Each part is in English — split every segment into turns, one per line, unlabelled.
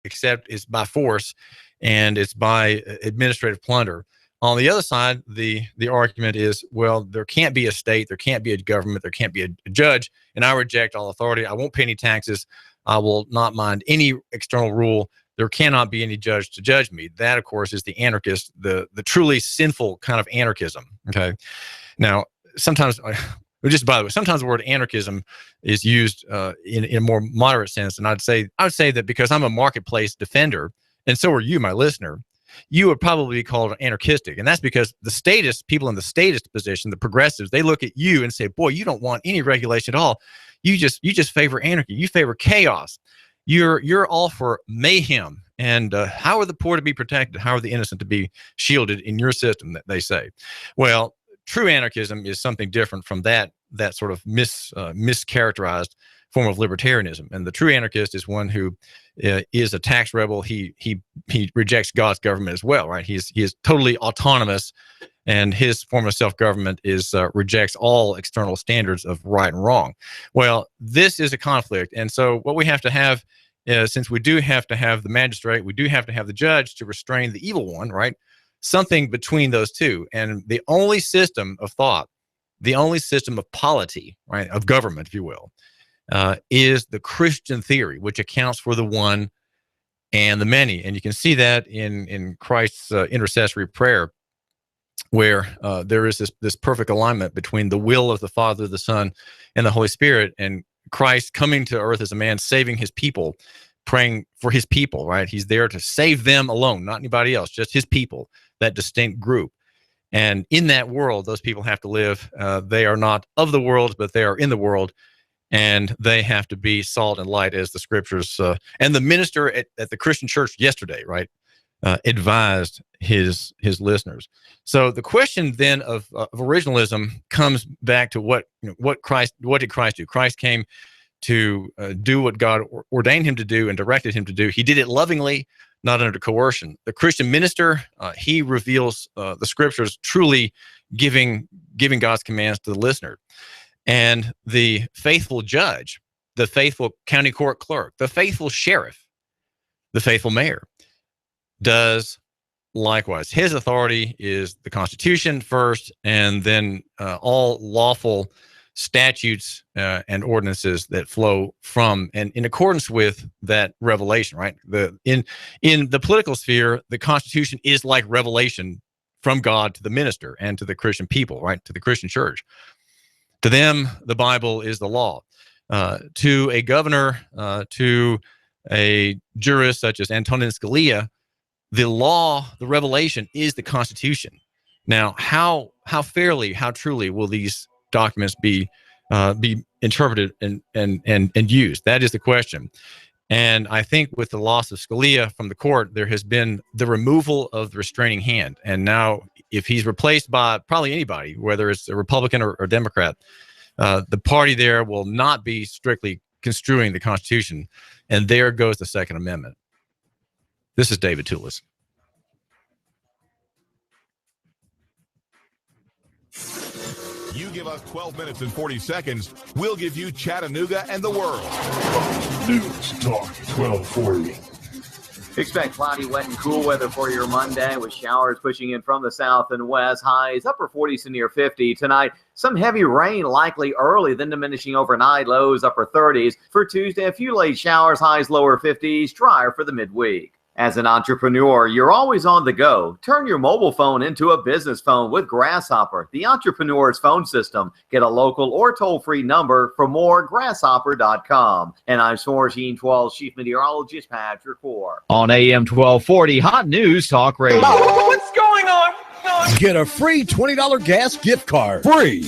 except it's by force and it's by administrative plunder. On the other side, the argument is, well, there can't be a state, there can't be a government, there can't be a judge, and I reject all authority. I won't pay any taxes. I will not mind any external rule. There cannot be any judge to judge me. That, of course, is the anarchist, the truly sinful kind of anarchism. Okay. Now, sometimes, just by the way, sometimes the word anarchism is used in a more moderate sense, and I would say that because I'm a marketplace defender, and so are you, my listener, you would probably be called anarchistic. And that's because the people in the statist position, the progressives, they look at you and say, boy, you don't want any regulation at all. You just favor anarchy. You favor chaos. You're all for mayhem. And how are the poor to be protected? How are the innocent to be shielded in your system, that they say? Well, true anarchism is something different from that sort of mischaracterized form of libertarianism. And the true anarchist is one who is a tax rebel. He rejects God's government as well, right? He is totally autonomous, and his form of self-government rejects all external standards of right and wrong. Well, this is a conflict, and so what we have to have, since we do have to have the magistrate, we do have to have the judge to restrain the evil one, right? Something between those two, and the only system of thought, the only system of polity, right, of government, if you will, is the Christian theory, which accounts for the one and the many. And you can see that in Christ's intercessory prayer, where there is this perfect alignment between the will of the Father, the Son, and the Holy Spirit, and Christ coming to earth as a man, saving his people, praying for his people, right? He's there to save them alone, not anybody else, just his people, that distinct group. And in that world, those people have to live. They are not of the world, but they are in the world. And they have to be salt and light, as the scriptures and the minister at the Christian church yesterday, right, advised his listeners. So the question then of originalism comes back to what did Christ do? Christ came to do what God ordained him to do and directed him to do. He did it lovingly, not under coercion. The Christian minister, he reveals the scriptures, truly giving God's commands to the listener. And the faithful judge, the faithful county court clerk, the faithful sheriff, the faithful mayor does likewise. His authority is the Constitution first, and then all lawful statutes and ordinances that flow from and in accordance with that revelation, right? In the political sphere, the Constitution is like revelation from God to the minister and to the Christian people, right? To the Christian church. To them, the Bible is the law. To a governor, to a jurist such as Antonin Scalia, the law, the revelation is the Constitution. Now, how fairly, how truly will these documents be interpreted and used? That is the question. And I think with the loss of Scalia from the court, there has been the removal of the restraining hand. And now, if he's replaced by probably anybody, whether it's a Republican or Democrat, the party there will not be strictly construing the Constitution. And there goes the Second Amendment. This is David Tulis.
You give us 12 minutes and 40 seconds, we'll give you Chattanooga and the world.
News Talk 1240.
Expect cloudy, wet, and cool weather for your Monday with showers pushing in from the south and west. Highs upper 40s to near 50 tonight. Some heavy rain likely early, then diminishing overnight. Lows upper 30s. For Tuesday, a few late showers. Highs lower 50s. Drier for the midweek. As an entrepreneur, you're always on the go. Turn your mobile phone into a business phone with Grasshopper, the entrepreneur's phone system. Get a local or toll-free number for more, grasshopper.com. And I'm Source 12 Chief Meteorologist Patrick Orr. On AM 1240, Hot News Talk Radio.
What's going on?
Get a free $20 gas gift card. Free.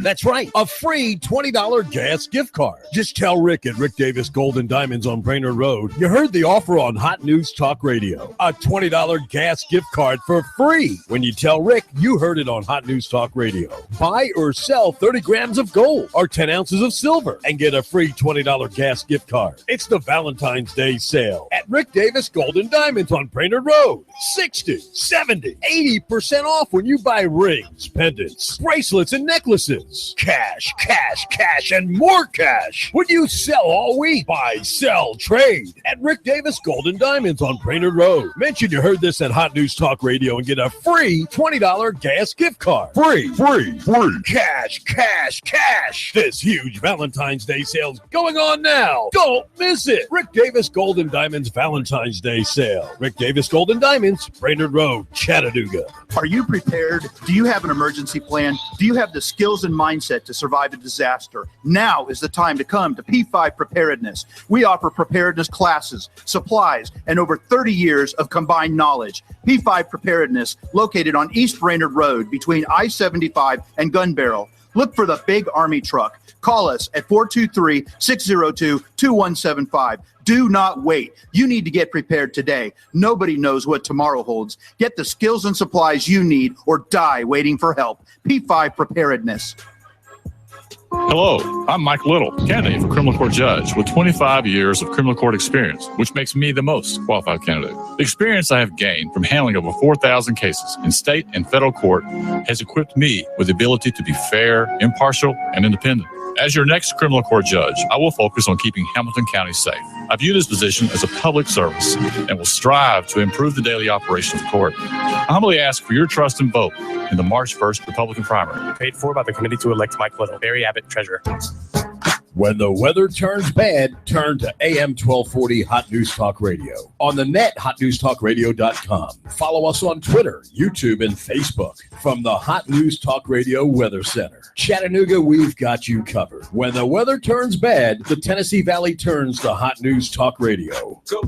That's right. A free $20 gas gift card. Just tell Rick at Rick Davis Golden Diamonds on Brainerd Road you heard the offer on Hot News Talk Radio. A $20 gas gift card for free. When you tell Rick you heard it on Hot News Talk Radio. Buy or sell 30 grams of gold or 10 ounces of silver and get a free $20 gas gift card. It's the Valentine's Day sale at Rick Davis Golden Diamonds on Brainerd Road. 60, 70, 80% 20% off when you buy rings, pendants, bracelets, and necklaces. Cash, cash, cash, and more cash when you sell all week. Buy, sell, trade at Rick Davis Gold and Diamonds on Brainerd Road. Mention you heard this at Hot News Talk Radio and get a free $20 gas gift card. Free. Cash, cash, cash. This huge Valentine's Day sale's going on now. Don't miss it. Rick Davis Gold and Diamonds Valentine's Day sale. Rick Davis Gold and Diamonds, Brainerd Road, Chattanooga.
Are you prepared? Do you have an emergency plan? Do you have the skills and mindset to survive a disaster? Now is the time to come to P5 Preparedness. We offer preparedness classes, supplies, and over 30 years of combined knowledge. P5 Preparedness, located on East Brainerd Road between I-75 and Gun Barrel. Look for the big Army truck. Call us at 423-602-2175. Do not wait. You need to get prepared today. Nobody knows what tomorrow holds. Get the skills and supplies you need or die waiting for help. P5 Preparedness.
Hello, I'm Mike Little, candidate for criminal court judge with 25 years of criminal court experience, which makes me the most qualified candidate. The experience I have gained from handling over 4,000 cases in state and federal court has equipped me with the ability to be fair, impartial, and independent. As your next criminal court judge, I will focus on keeping Hamilton County safe. I view this position as a public service and will strive to improve the daily operations of court. I humbly ask for your trust and vote in the March 1st Republican primary.
Paid for by the committee to elect Mike Little, Barry Abbott, Treasurer.
When the weather turns bad, turn to AM 1240 Hot News Talk Radio. On the net, hotnewstalkradio.com. Follow us on Twitter, YouTube, and Facebook. From the Hot News Talk Radio Weather Center. Chattanooga, we've got you covered. When the weather turns bad, the Tennessee Valley turns to Hot News Talk Radio.
Go,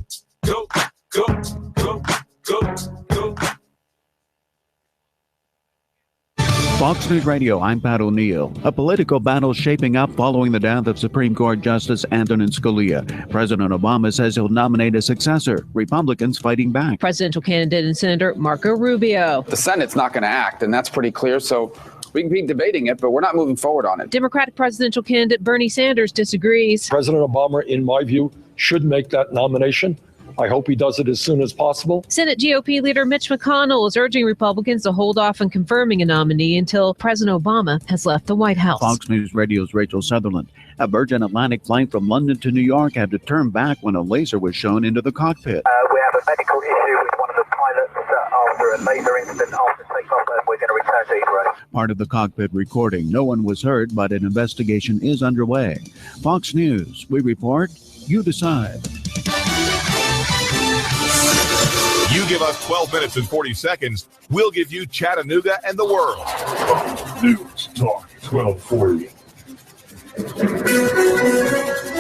go, go, go, go, go.
Fox News Radio, I'm Pat O'Neill. A political battle shaping up following the death of Supreme Court Justice Antonin Scalia. President Obama says he'll nominate a successor. Republicans fighting back.
Presidential candidate and Senator Marco Rubio.
The Senate's not going to act, and that's pretty clear, so we can be debating it, but we're not moving forward on it.
Democratic presidential candidate Bernie Sanders disagrees.
President Obama, in my view, should make that nomination. I hope he does it as soon as possible.
Senate GOP leader Mitch McConnell is urging Republicans to hold off on confirming a nominee until President Obama has left the White House.
Fox News Radio's Rachel Sutherland. A Virgin Atlantic flight from London to New York had to turn back when a laser was shown into the cockpit.
We have a medical issue with one of the pilots after a laser incident after takeoff, and we're going to return to Heathrow.
Part of the cockpit recording. No one was hurt, but an investigation is underway. Fox News, we report, you decide.
You give us 12 minutes and 40 seconds, we'll give you Chattanooga and the world.
News Talk 1240.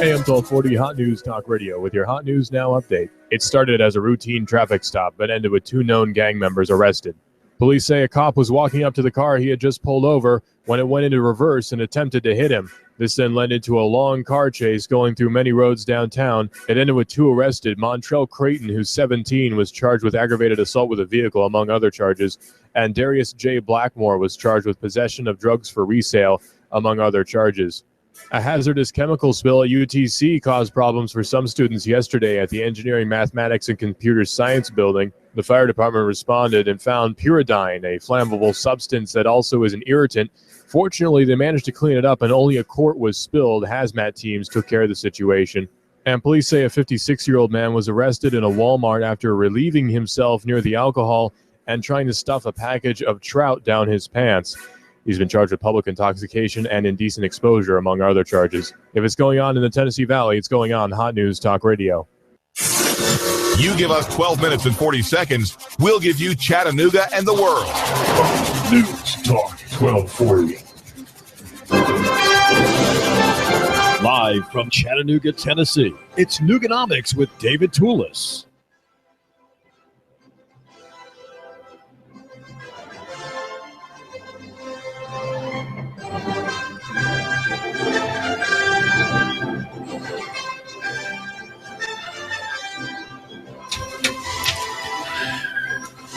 AM 1240 Hot News Talk Radio with your Hot News Now update. It started as a routine traffic stop, but ended with 2 known gang members arrested. Police say a cop was walking up to the car he had just pulled over when it went into reverse and attempted to hit him. This then led into a long car chase going through many roads downtown. It ended with 2 arrested. Montrell Creighton, who's 17, was charged with aggravated assault with a vehicle, among other charges. And Darius J. Blackmore was charged with possession of drugs for resale, among other charges. A hazardous chemical spill at UTC caused problems for some students yesterday at the Engineering, Mathematics, and Computer Science building. The fire department responded and found pyridine, a flammable substance that also is an irritant. Fortunately, they managed to clean it up and only a quart was spilled. Hazmat teams took care of the situation. And police say a 56-year-old man was arrested in a Walmart after relieving himself near the alcohol and trying to stuff a package of trout down his pants. He's been charged with public intoxication and indecent exposure, among other charges. If it's going on in the Tennessee Valley, it's going on Hot News Talk Radio.
You give us 12 minutes and 40 seconds, we'll give you Chattanooga and the world.
News Talk 1240.
Live from Chattanooga, Tennessee, it's Nooganomics with David Tulis.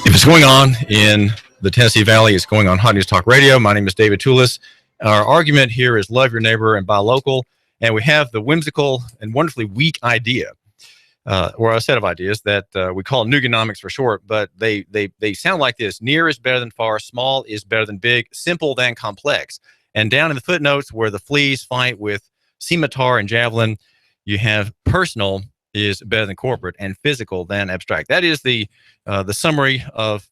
If it's going on in the Tennessee Valley, it's going on Hot News Talk Radio. My name is David Tulis. Our argument here is love your neighbor and buy local. And we have the whimsical and wonderfully weak idea or a set of ideas that we call Nooganomics for short, but they sound like this: near is better than far, small is better than big, simple than complex. And down in the footnotes where the fleas fight with scimitar and javelin, you have personal is better than corporate and physical than abstract. That is the summary of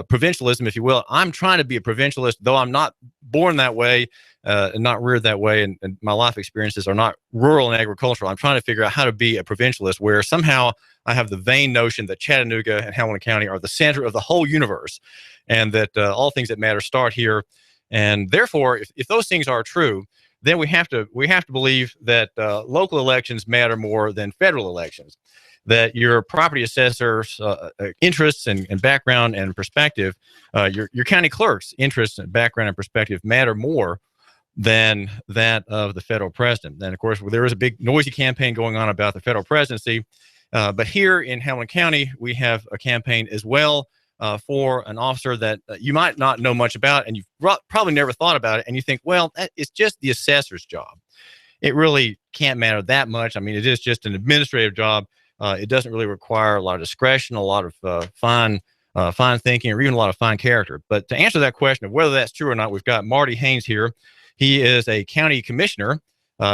provincialism, if you will. I'm trying to be a provincialist, though I'm not born that way and not reared that way, and my life experiences are not rural and agricultural. I'm trying to figure out how to be a provincialist where somehow I have the vain notion that Chattanooga and Hamilton County are the center of the whole universe, and that all things that matter start here. And therefore, if those things are true, then we have to believe that local elections matter more than federal elections, that your property assessor's interests and background and perspective, your county clerk's interests and background and perspective matter more than that of the federal president. And of course, there is a big noisy campaign going on about the federal presidency, but here in Hamilton County, we have a campaign as well for an officer that you might not know much about, and you've probably never thought about it, and you think, well, it's just the assessor's job. It really can't matter that much. I mean, it is just an administrative job. It doesn't really require a lot of discretion, a lot of fine thinking, or even a lot of fine character. But to answer that question of whether that's true or not, we've got Marty Haynes here. He is a county commissioner.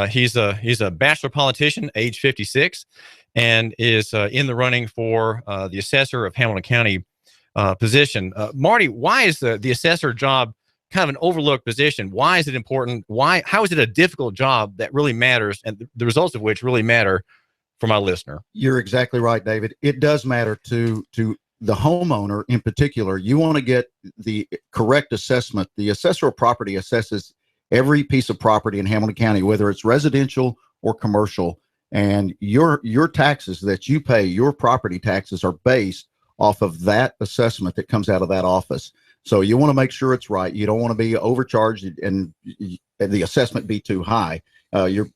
He's a bachelor politician, age 56, and is in the running for the assessor of Hamilton County position. Marty, why is the assessor job kind of an overlooked position? Why is it important? How is it a difficult job that really matters, and the results of which really matter for my listener?
You're exactly right, David. It does matter to the homeowner in particular. You want to get the correct assessment. The assessor of property assesses every piece of property in Hamilton County, whether it's residential or commercial, and your taxes that you pay, your property taxes, are based off of that assessment that comes out of that office. So you want to make sure it's right. You don't want to be overcharged and the assessment be too high. You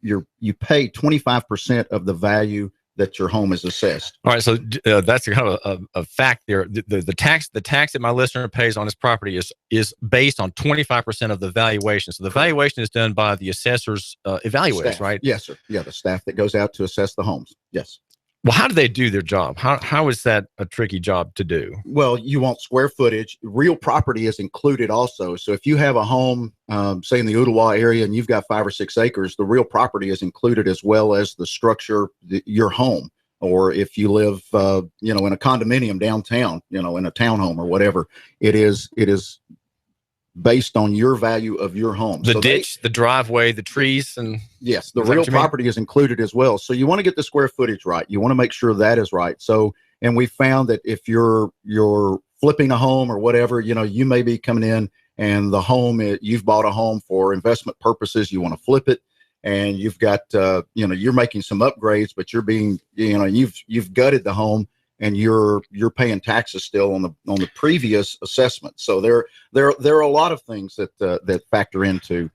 pay 25% of the value that your home is assessed.
All right, so that's kind of a fact there. The tax that my listener pays on his property is based on 25% of the valuation. So the valuation is done by the assessor's evaluators,
Staff.
right?
Yes, sir. Yeah, the staff that goes out to assess the homes. Yes.
Well, how do they do their job? How is that a tricky job to do?
Well, you want square footage. Real property is included also. So if you have a home, say in the Ottawa area, and you've got 5 or 6 acres, the real property is included as well as the structure, your home. Or if you live, in a condominium downtown, in a townhome or whatever, it is based on your value of your home.
The ditch, the driveway, the trees, and
yes, the real property is included as well. So you want to get the square footage right. You want to make sure that is right. So, and we found that if you're flipping a home or whatever, you may be coming in and the home, you've bought a home for investment purposes. You want to flip it, and you've got, you're making some upgrades, but you're being, you've gutted the home, and you're paying taxes still on the previous assessment. So there are a lot of things that factor into.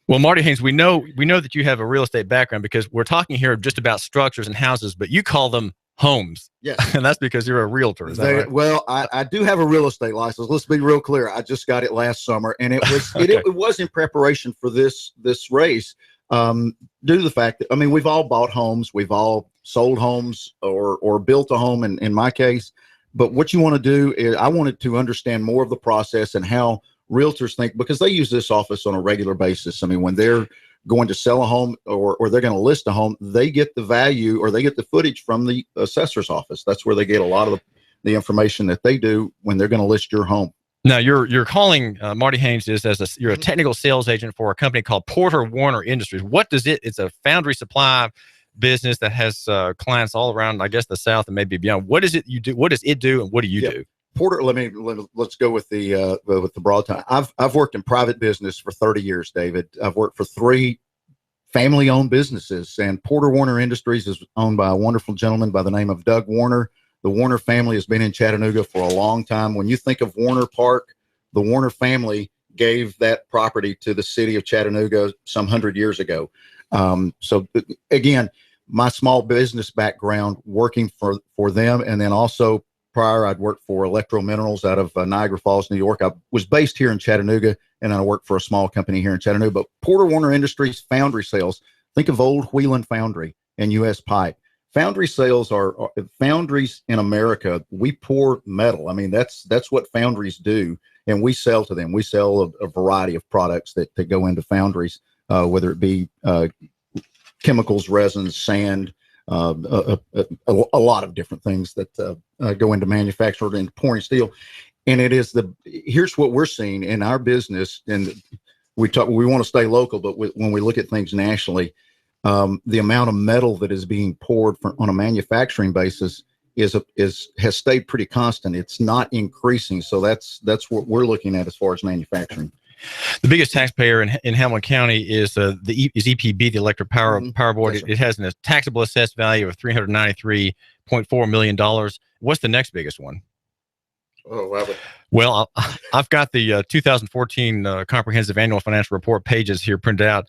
Well, Marty Haynes, we know that you have a real estate background, because we're talking here just about structures and houses, but you call them homes.
Yes.
And that's because you're a realtor. Is that right?
Well, I do have a real estate license. Let's be real clear. I just got it last summer, and it was okay. it was in preparation for this race. Due to the fact that, we've all bought homes, we've all sold homes or built a home in my case. But what you want to do is, I wanted to understand more of the process and how realtors think, because they use this office on a regular basis. When they're going to sell a home or they're going to list a home, they get the value or they get the footage from the assessor's office. That's where they get a lot of the information that they do when they're going to list your home.
Now, you're calling Marty Haynes you're a technical sales agent for a company called Porter Warner Industries. What does it's a foundry supply business that has clients all around, I guess, the South and maybe beyond. What is it you do? What does it do, and what do you do?
Porter, let's go with the broad time. I've worked in private business for 30 years, David. I've worked for 3 family-owned businesses, and Porter Warner Industries is owned by a wonderful gentleman by the name of Doug Warner. The Warner family has been in Chattanooga for a long time. When you think of Warner Park, the Warner family gave that property to the city of Chattanooga some 100 years ago. So again, my small business background working for them, and then also prior, I'd worked for Electro Minerals out of Niagara Falls, New York. I was based here in Chattanooga, and I worked for a small company here in Chattanooga. But Porter Warner Industries foundry sales, think of old Wheelan Foundry and U.S. Pipe. Foundry sales are foundries in America. We pour metal. I mean, that's what foundries do, and we sell to them. We sell a variety of products that go into foundries, whether it be chemicals, resins, sand, a lot of different things that go into manufacturing and pouring steel. And it is here's what we're seeing in our business, and we want to stay local, but when we look at things nationally, the amount of metal that is being poured on a manufacturing basis has stayed pretty constant. It's not increasing. So that's what we're looking at as far as manufacturing.
The biggest taxpayer in Hamilton County is EPB, the Electric Power Board.
Yes,
it has a taxable assessed value of $393.4 million. What's the next biggest one?
Oh, wow.
Well, I've got the 2014 Comprehensive Annual Financial Report pages here printed out.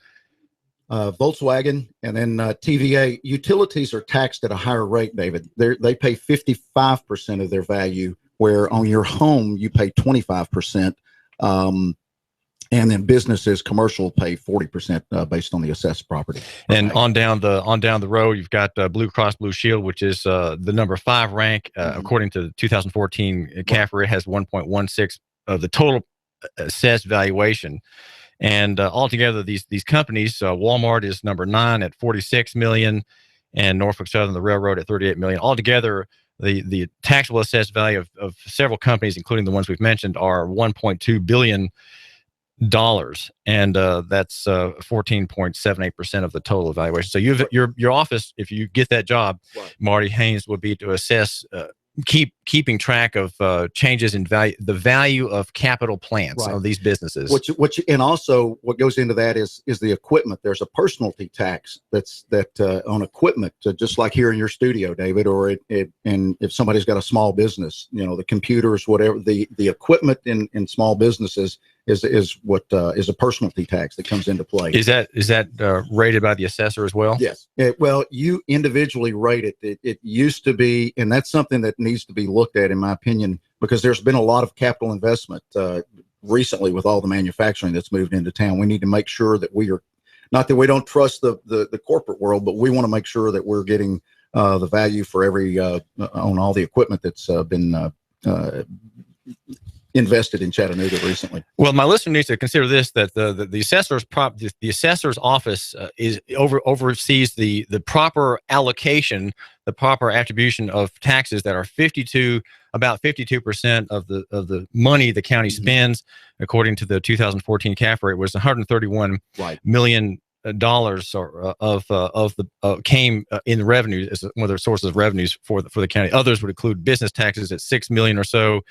Volkswagen and then TVA. Utilities are taxed at a higher rate, David. They pay 55% of their value, where on your home you pay 25%. And then businesses, commercial, pay 40% based on the assessed property.
And on down the road, you've got Blue Cross Blue Shield, which is the number 5 rank according to the 2014 CAFR. It has 1.16 of the total assessed valuation. And altogether, these companies, Walmart is number 9 at $46 million, and Norfolk Southern, the railroad, at $38 million. Altogether, the taxable assessed value of several companies, including the ones we've mentioned, are $1.2 billion. And that's 14.78% of the total evaluation. So your office, if you get that job, right, Marty Haynes, would be to assess, keeping track of changes in value, the value of capital plants, right, of these businesses.
And also what goes into that is the equipment. There's a personality tax that on equipment, just like here in your studio, David, or and if somebody's got a small business, the computers, whatever, the equipment in small businesses is what is a personality tax that comes into play.
Is that rated by the assessor as well?
Yes. Well, you individually rate it. It used to be, and that's something that needs to be looked at, in my opinion, because there's been a lot of capital investment recently with all the manufacturing that's moved into town. We need to make sure that we are, not that we don't trust the corporate world, but we want to make sure that we're getting the value for every on all the equipment that's been invested in Chattanooga recently.
Well, my listener needs to consider this: that the assessor's office oversees the proper allocation, the proper attribution of taxes that are about 52% of the money the county spends. According to the 2014 CAFR, it was $131 million came in revenue as one of their sources of revenues for the county. Others would include business taxes at $6 million or so.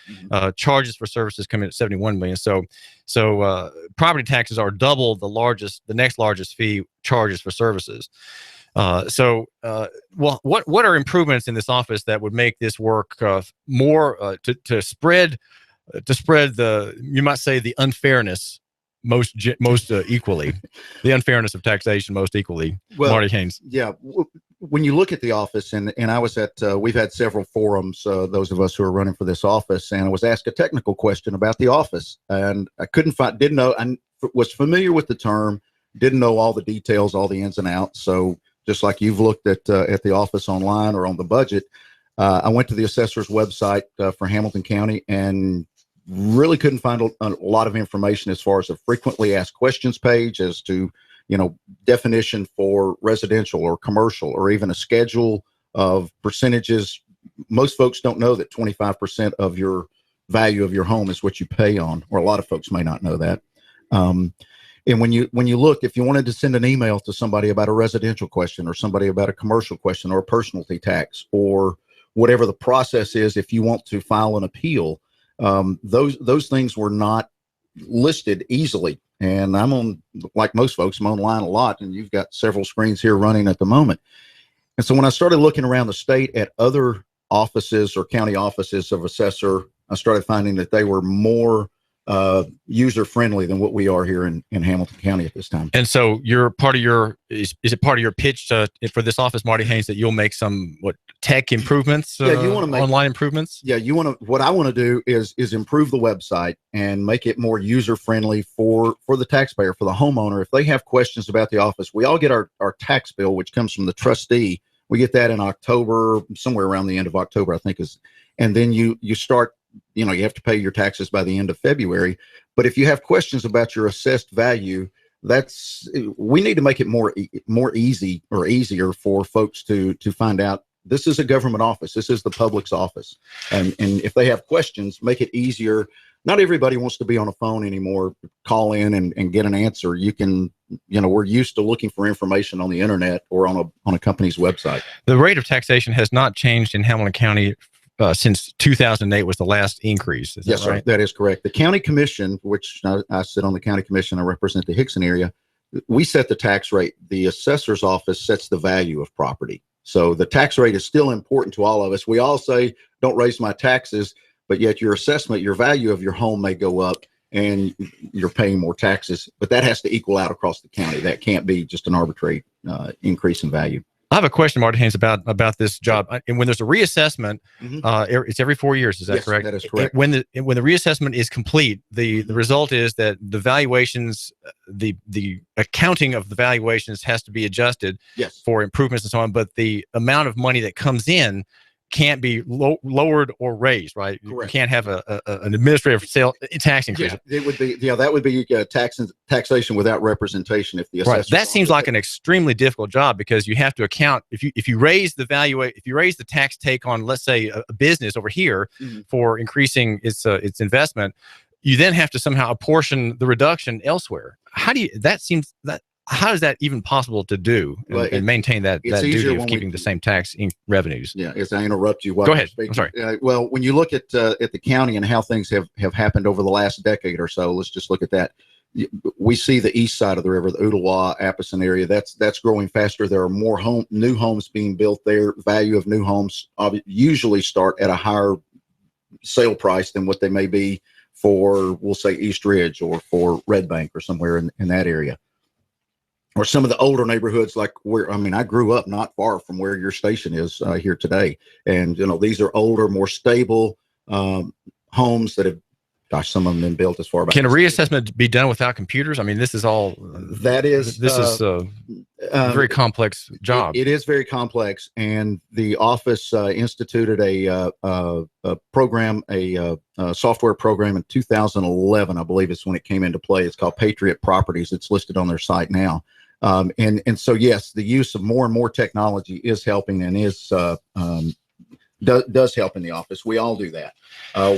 Charges for services come in at $71 million. So property taxes are double the next largest fee, charges for services. What are improvements in this office that would make this work more to spread you might say, the unfairness most equally, the unfairness of taxation most equally? Well, Marty Haynes.
Yeah. When you look at the office, and I was at, we've had several forums, those of us who are running for this office, and I was asked a technical question about the office, and I didn't know, I was familiar with the term, didn't know all the details, all the ins and outs. So just like you've looked at the office online or on the budget, I went to the assessor's website for Hamilton County and really couldn't find a lot of information as far as a frequently asked questions page as to, definition for residential or commercial, or even a schedule of percentages. Most folks don't know that 25% of your value of your home is what you pay on, or a lot of folks may not know that. And when you look, if you wanted to send an email to somebody about a residential question, or somebody about a commercial question, or a personality tax, or whatever the process is, if you want to file an appeal, those things were not listed easily. And I'm on, like most folks, I'm online a lot, and you've got several screens here running at the moment. And so when I started looking around the state at other offices or county offices of assessor, I started finding that they were more user-friendly than what we are here in Hamilton County at this time.
And so is it part of your pitch for this office, Marty Haynes, that you'll make some tech improvements?
Yeah, you want to make
online improvements.
Yeah, what I want to do is improve the website and make it more user-friendly for the taxpayer, for the homeowner. If they have questions about the office, we all get our tax bill, which comes from the trustee We get that in October, somewhere around the end of October, I think and then you start, you have to pay your taxes by the end of February. But if you have questions about your assessed value, we need to make it more easy or easier for folks to find out. This is a government office. This is the public's office. And if they have questions, make it easier. Not everybody wants to be on a phone anymore. Call in and get an answer. You can, we're used to looking for information on the internet or on a company's website.
The rate of taxation has not changed in Hamilton County since 2008 was the last increase. Is
yes,
that right?
Sir, that is correct. The county commission, which I sit on the county commission, I represent the Hickson area. We set the tax rate. The assessor's office sets the value of property. So the tax rate is still important to all of us. We all say, don't raise my taxes, but yet your assessment, your value of your home may go up and you're paying more taxes, but that has to equal out across the county. That can't be just an arbitrary increase in value.
I have a question, Martin Haynes, about this job. And when there's a reassessment, it's every 4 years. Is that correct?
That is correct.
When the reassessment is complete, the result is that the valuations, the accounting of the valuations has to be adjusted for improvements and so on. But the amount of money that comes in can't be lowered or raised, right?
Correct.
You can't have an administrative tax increase.
Yeah, it would be. Yeah, that would be taxation without representation. If the assessor.
Right. That seems like an extremely difficult job because you have to account if you raise the value, if you raise the tax take on, let's say, a business over here for increasing its investment, you then have to somehow apportion the reduction elsewhere. How is that even possible to do and maintain that duty of keeping the same tax revenues?
Yeah, as I interrupt you.
Go ahead. I'm sorry.
Well, when you look at the county and how things have happened over the last decade or so, let's just look at that. We see the east side of the river, the Ooltewah, Appleton area. That's growing faster. There are more new homes being built there. Value of new homes usually start at a higher sale price than what they may be for, we'll say, East Ridge or for Red Bank or somewhere in that area. Or some of the older neighborhoods, like I grew up not far from where your station is here today. And, these are older, more stable homes that have, some of them been built as far back.
Can a reassessment be done without computers? I mean, this is all. This is a very complex job.
It is very complex. And the office instituted a program, a software program in 2011, I believe is when it came into play. It's called Patriot Properties. It's listed on their site now. And so, yes, the use of more and more technology is helping and does help in the office. We all do that.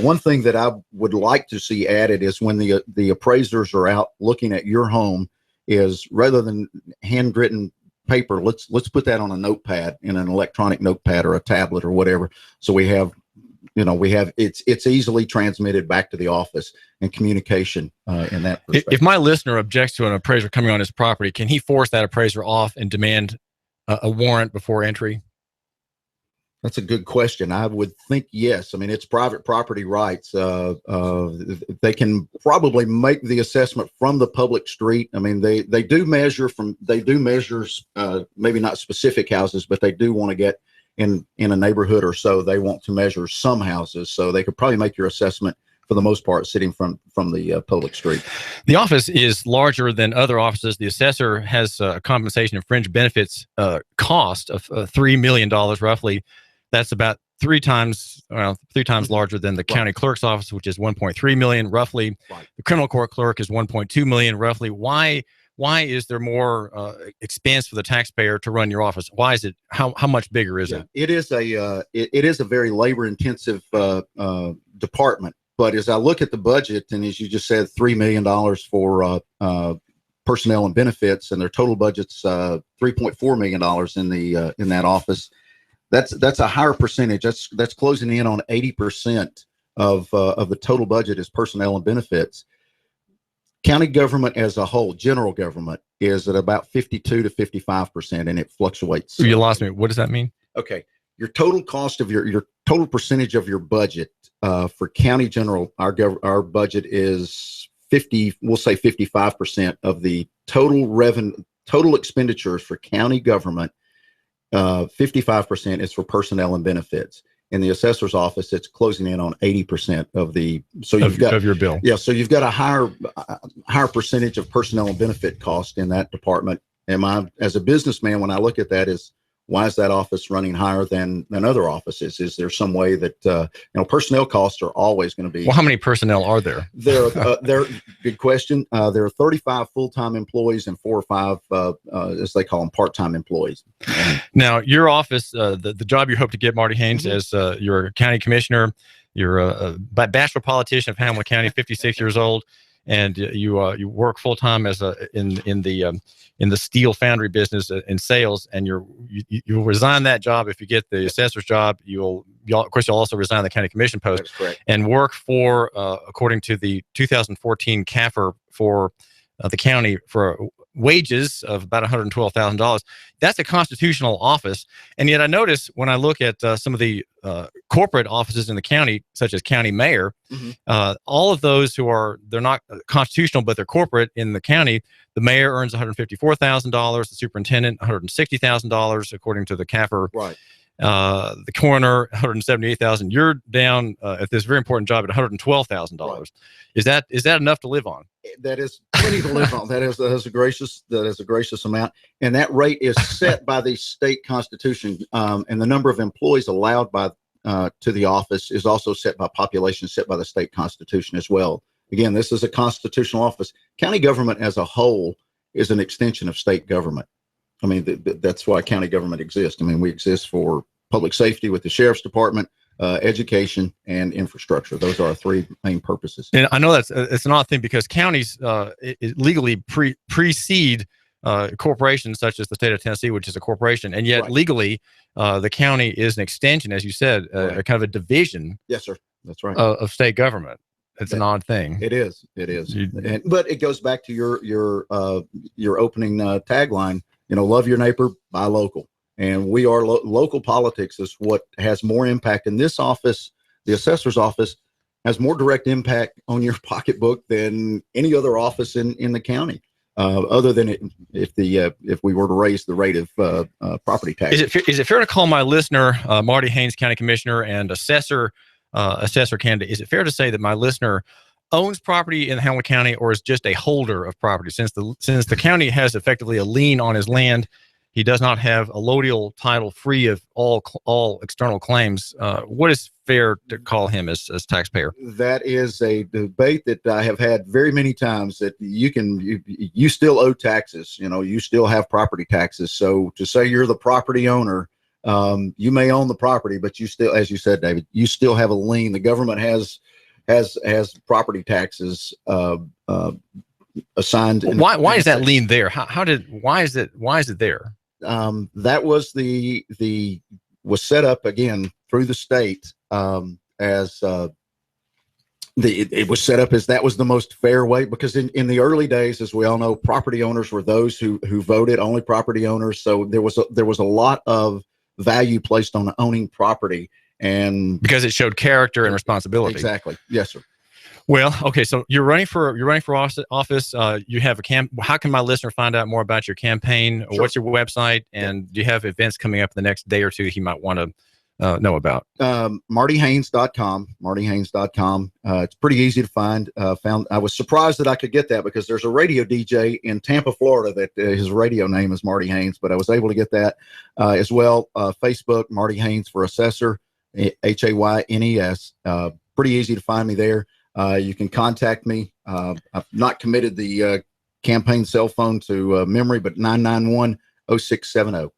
One thing that I would like to see added is when the appraisers are out looking at your home is rather than handwritten paper, let's put that on a notepad, in an electronic notepad or a tablet or whatever. So we have it's easily transmitted back to the office and communication in that perspective.
If my listener objects to an appraiser coming on his property, can he force that appraiser off and demand a warrant before entry?
That's a good question. I would think yes. I mean, it's private property rights. They can probably make the assessment from the public street. I mean, they do measure maybe not specific houses, but they do want to get in a neighborhood or so. They want to measure some houses, so they could probably make your assessment for the most part sitting from the public street.
The office is larger than other offices. The assessor has a compensation and fringe benefits cost of $3 million roughly. That's about three times larger than the county clerk's office, which is 1.3 million roughly. Right. The criminal court clerk is 1.2 million roughly. Why is there more expense for the taxpayer to run your office? Why is it? How much bigger is it?
It is a very labor intensive department. But as I look at the budget, and as you just said, $3 million for personnel and benefits, and their total budget's $3.4 million in that office. That's a higher percentage. That's closing in on 80% of the total budget is personnel and benefits. County government as a whole, general government, is at about 52 to 55%, and it fluctuates.
You lost me. What does that mean?
Okay, your total cost of your total percentage of your budget for county general, our budget is 50. We'll say 55% of the total revenue, total expenditures for county government. 55% is for personnel and benefits. In the assessor's office, it's closing in on 80% of your bill. Yeah, so you've got a higher percentage of personnel and benefit cost in that department. As a businessman, when I look at that, Why is that office running higher than other offices? Is there some way that personnel costs are always going to be?
Well, how many personnel are there?
There, good question. There are 35 full-time employees and 4 or 5, as they call them, part-time employees.
Now, your office, the job you hope to get, Marty Haynes, as your county commissioner, you're a bachelor politician of Hamilton County, 56 years old. And you work full time as in the steel foundry business in sales, and you'll resign that job if you get the assessor's job. You'll also resign the county commission post and work for according to the 2014 CAFR for the county for wages of about $112,000. That's a constitutional office, and yet I notice when I look at some of the corporate offices in the county, such as county mayor, all of those they're not constitutional, but they're corporate in the county. The mayor earns $154,000, the superintendent $160,000, according to the CAFR.
Right.
The coroner $178,000. You're down at this very important job at $112,000. Right. Is that enough to live on?
That is plenty to live on. That is a gracious amount, and that rate is set by the state constitution. And the number of employees allowed to the office is also set by population, set by the state constitution as well. Again, this is a constitutional office. County government as a whole is an extension of state government. I mean, that's why county government exists. I mean, we exist for public safety with the sheriff's department, education, and infrastructure. Those are our 3 main purposes.
And I know it's an odd thing because counties legally precede corporations such as the state of Tennessee, which is a corporation, and yet legally the county is an extension, as you said, a kind of a division.
Yes, sir. That's right.
Of state government. It's an odd thing.
It is. But it goes back to your opening tagline. Love your neighbor, buy local. And we are local politics is what has more impact in this office. The assessor's office has more direct impact on your pocketbook than any other office in the county, other than if we were to raise the rate of property tax.
Is it fair to call my listener Marty Haynes, county commissioner and assessor candidate? Is it fair to say that my listener owns property in Hamilton County, or is just a holder of property? Since the county has effectively a lien on his land, he does not have a allodial title free of all external claims. What is fair to call him as taxpayer?
That is a debate that I have had very many times. That you still owe taxes. You still have property taxes. So to say you're the property owner, you may own the property, but you still, as you said, David, you still have a lien. The government has property taxes assigned.
Why is that lien there? Why is it there?
That was was set up again through the state it was set up as that was the most fair way, because in the early days, as we all know, property owners were those who voted, only property owners. So there was a lot of value placed on owning property, and
because it showed character and responsibility.
Exactly. Yes, sir.
Well, okay. So you're running for office. You have How can my listener find out more about your campaign?
Sure.
What's your website? And do you have events coming up the next day or two he might want to know about?
MartyHaynes.com. MartyHaynes.com. It's pretty easy to find. I was surprised that I could get that because there's a radio DJ in Tampa, Florida that his radio name is Marty Haynes, but I was able to get that as well. Facebook, Marty Haynes for Assessor, Haynes. Pretty easy to find me there. You can contact me. I've not committed the campaign cell phone to memory, but 991-0670.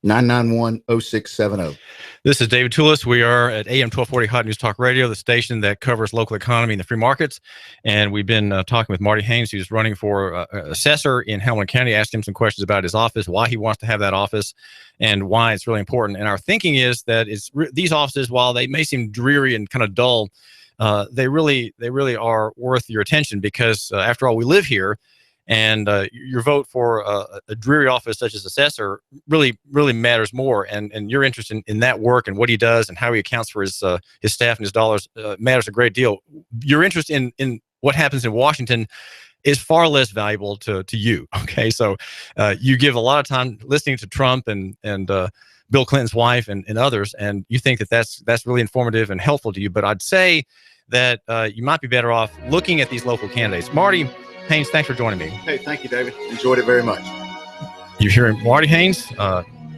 991-0670.
This is David Tulis. We are at AM 1240 Hot News Talk Radio, the station that covers local economy and the free markets. And we've been talking with Marty Haynes, who's running for assessor in Hamilton County. Asked him some questions about his office, why he wants to have that office, and why it's really important. And our thinking is that these offices, while they may seem dreary and kind of dull, they really are worth your attention because, after all, we live here. And your vote for a dreary office such as assessor really matters more. And your interest in that work and what he does and how he accounts for his staff and his dollars matters a great deal. Your interest in what happens in Washington is far less valuable to you. Okay, so you give a lot of time listening to Trump and Bill Clinton's wife and others, and you think that's really informative and helpful to you. But I'd say that you might be better off looking at these local candidates. Marty Haynes, thanks for joining me.
Hey, thank you, David. Enjoyed it very much.
You're hearing Marty Haynes,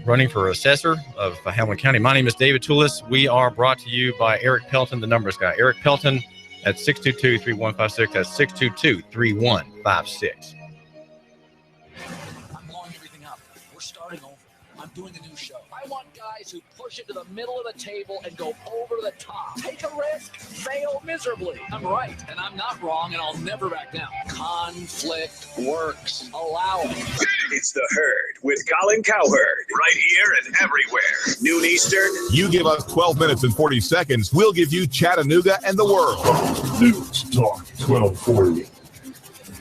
running for assessor of Hamilton County. My name is David Tulis. We are brought to you by Eric Pelton, the numbers guy. Eric Pelton at 622-3156. That's 622-3156.
I'm blowing everything up. We're starting over. I'm doing a new show. I want guys who push it to the middle of the table and go over the top. Take a risk, fail miserably. I'm right, and I'm not wrong, and I'll never back down. Conflict works. Allow it.
It's The Herd with Colin Cowherd. Right here and everywhere. Noon Eastern.
You give us 12 minutes and 40 seconds, we'll give you Chattanooga and the world.
News Talk 1240.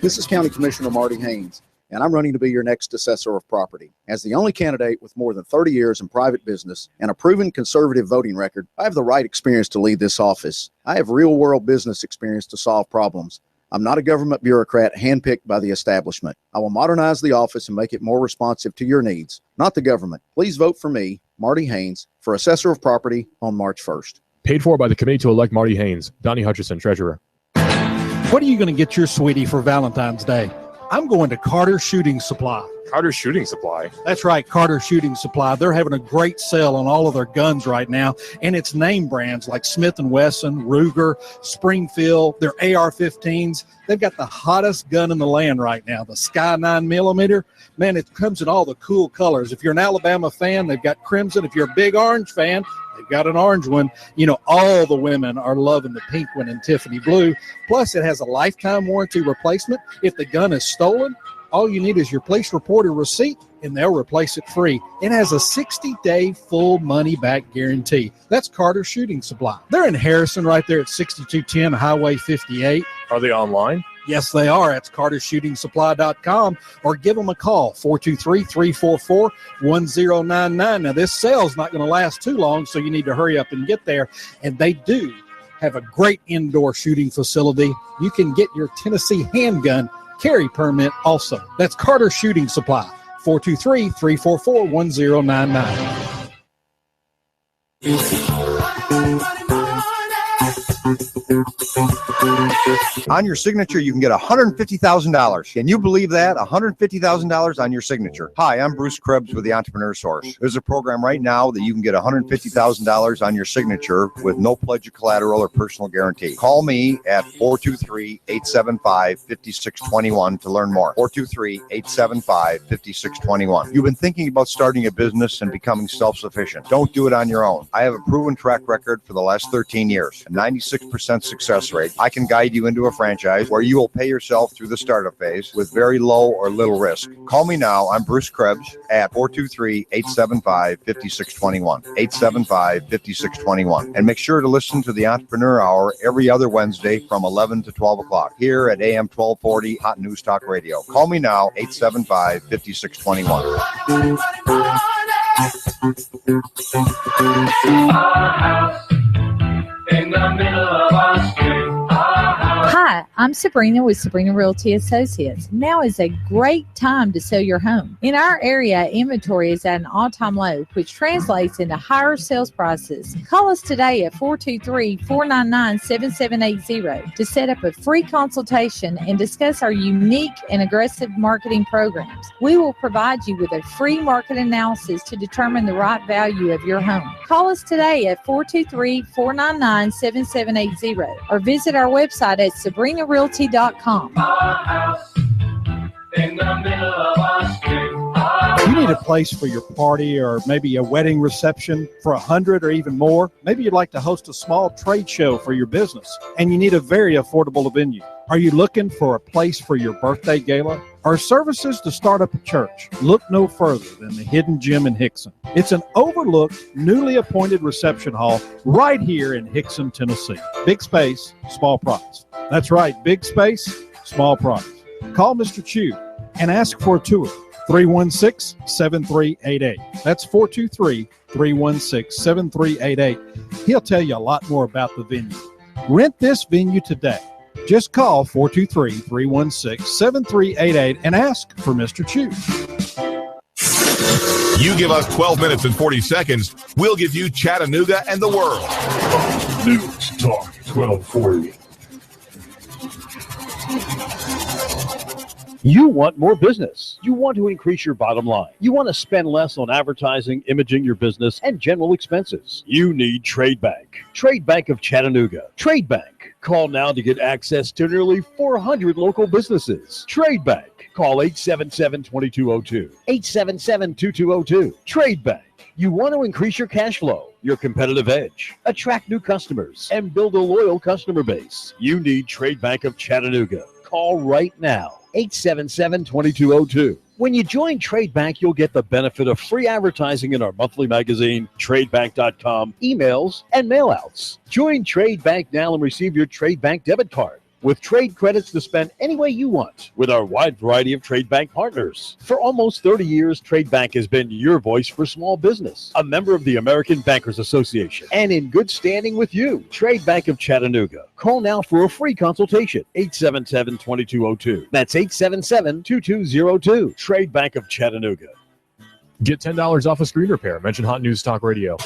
This is County Commissioner Marty Haynes, and I'm running to be your next assessor of property. As the only candidate with more than 30 years in private business and a proven conservative voting record, I have the right experience to lead this office. I have real-world business experience to solve problems. I'm not a government bureaucrat handpicked by the establishment. I will modernize the office and make it more responsive to your needs, not the government. Please vote for me, Marty Haynes, for assessor of property on March 1st.
Paid for by the committee to elect Marty Haynes. Donnie Hutchison, treasurer.
What are you going to get your sweetie for Valentine's Day? I'm going to Carter Shooting Supply.
Carter Shooting Supply?
That's right, Carter Shooting Supply. They're having a great sale on all of their guns right now, and it's name brands like Smith & Wesson, Ruger, Springfield, their AR-15s. They've got the hottest gun in the land right now, the Sky 9mm. Man, it comes in all the cool colors. If you're an Alabama fan, they've got crimson. If you're a big orange fan, they've got an orange one. You know, all the women are loving the pink one and Tiffany blue. Plus, it has a lifetime warranty replacement. If the gun is stolen, all you need is your police report or receipt, and they'll replace it free. It has a 60-day full money-back guarantee. That's Carter Shooting Supply. They're in Harrison right there at 6210 Highway 58.
Are they online?
Yes, they are. That's cartershootingsupply.com, or give them a call, 423-344-1099. Now, this sale's not going to last too long, so you need to hurry up and get there. And they do have a great indoor shooting facility. You can get your Tennessee handgun carry permit also. That's Carter Shooting Supply, 423-344-1099.
On your signature, you can get $150,000. Can you believe that? $150,000 on your signature. Hi, I'm Bruce Krebs with the Entrepreneur Source. There's a program right now that you can get $150,000 on your signature with no pledge of collateral or personal guarantee. Call me at 423-875-5621 to learn more. 423-875-5621. You've been thinking about starting a business and becoming self-sufficient. Don't do it on your own. I have a proven track record for the last 13 years, a 96% success rate. I can guide you into a franchise where you will pay yourself through the startup phase with very low or little risk. Call me now. I'm Bruce Krebs at 423-875-5621. 875-5621. And make sure to listen to the Entrepreneur Hour every other Wednesday from 11 to 12 o'clock here at AM 1240 Hot News Talk Radio. Call me now, 875-5621.
In the middle of our street.
Hi, I'm Sabrina with Sabrina Realty Associates. Now is a great time to sell your home. In our area, inventory is at an all-time low, which translates into higher sales prices. Call us today at 423-499-7780 to set up a free consultation and discuss our unique and aggressive marketing programs. We will provide you with a free market analysis to determine the right value of your home. Call us today at 423-499-7780 or visit our website at SabrinaRealty.com.
In the middle of our street.
You need a place for your party or maybe a wedding reception for 100 or even more. Maybe you'd like to host a small trade show for your business and you need a very affordable venue. Are you looking for a place for your birthday gala or services to start up a church? Look no further than the Hidden Gem in Hickson. It's an overlooked, newly appointed reception hall right here in Hickson, Tennessee. Big space, small price. That's right, big space, small price. Call Mr. Chu and ask for a tour. 316-7388. That's 423-316-7388. He'll tell you a lot more about the venue. Rent this venue today. Just call 423-316-7388 and ask for Mr. Chu.
You give us 12 minutes and 40 seconds, we'll give you Chattanooga and the world.
News Talk 1240.
You want more business. You want to increase your bottom line. You want to spend less on advertising, imaging your business, and general expenses. You need Trade Bank. Trade Bank of Chattanooga. Trade Bank. Call now to get access to nearly 400 local businesses. Trade Bank. Call 877-2202. 877-2202. Trade Bank. You want to increase your cash flow, your competitive edge, attract new customers, and build a loyal customer base. You need Trade Bank of Chattanooga. Call right now. 877-2202. When you join Trade Bank, you'll get the benefit of free advertising in our monthly magazine, tradebank.com, emails, and mailouts. Join Trade Bank now and receive your Trade Bank debit card with trade credits to spend any way you want with our wide variety of Trade Bank partners. For almost 30 years, Trade Bank has been your voice for small business, a member of the American Bankers Association, and in good standing with you. Trade Bank of Chattanooga. Call now for a free consultation, 877-2202. That's 877-2202. Trade Bank of Chattanooga.
Get $10 off a screen repair. Mention Hot News Talk Radio.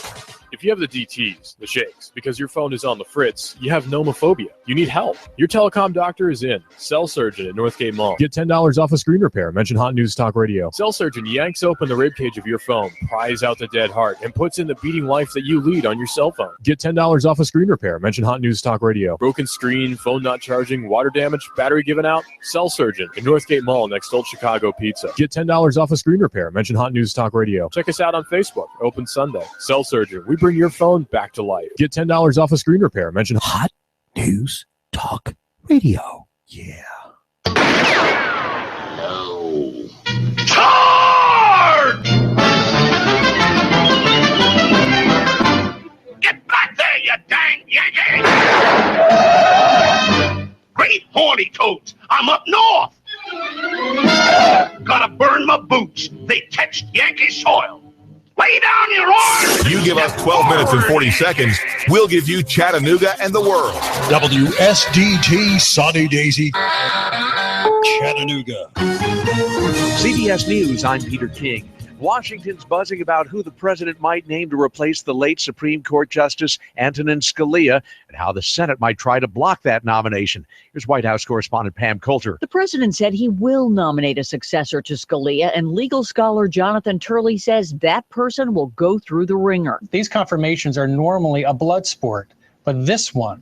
If you have the DTs, the shakes, because your phone is on the fritz, you have nomophobia. You need help. Your telecom doctor is in. Cell Surgeon at Northgate Mall. Get $10 off a screen repair. Mention Hot News Talk Radio. Cell Surgeon yanks open the ribcage of your phone, pries out the dead heart, and puts in the beating life that you lead on your cell phone. Get $10 off a screen repair. Mention Hot News Talk Radio. Broken screen, phone not charging, water damage, battery given out. Cell Surgeon at Northgate Mall next to Old Chicago Pizza. Get $10 off a screen repair. Mention Hot News Talk Radio. Check us out on Facebook. Open Sunday. Cell Surgeon. We bring your phone back to life. Get $10 off a screen repair. Mention Hot
News Talk Radio. Yeah.
No. Charge! Get back there, you dang Yankee! Great horny toads, I'm up north. Gotta burn my boots. They touched Yankee soil. Lay down your arms!
You give us 12 minutes and 40 seconds, we'll give you Chattanooga and the world.
WSDT Sunny Daisy, Chattanooga.
CBS News, I'm Peter King. Washington's buzzing about who the president might name to replace the late Supreme Court Justice Antonin Scalia and how the Senate might try to block that nomination. Here's White House correspondent Pam Coulter.
The president said he will nominate a successor to Scalia, and legal scholar Jonathan Turley says that person will go through the ringer.
These confirmations are normally a blood sport, but this one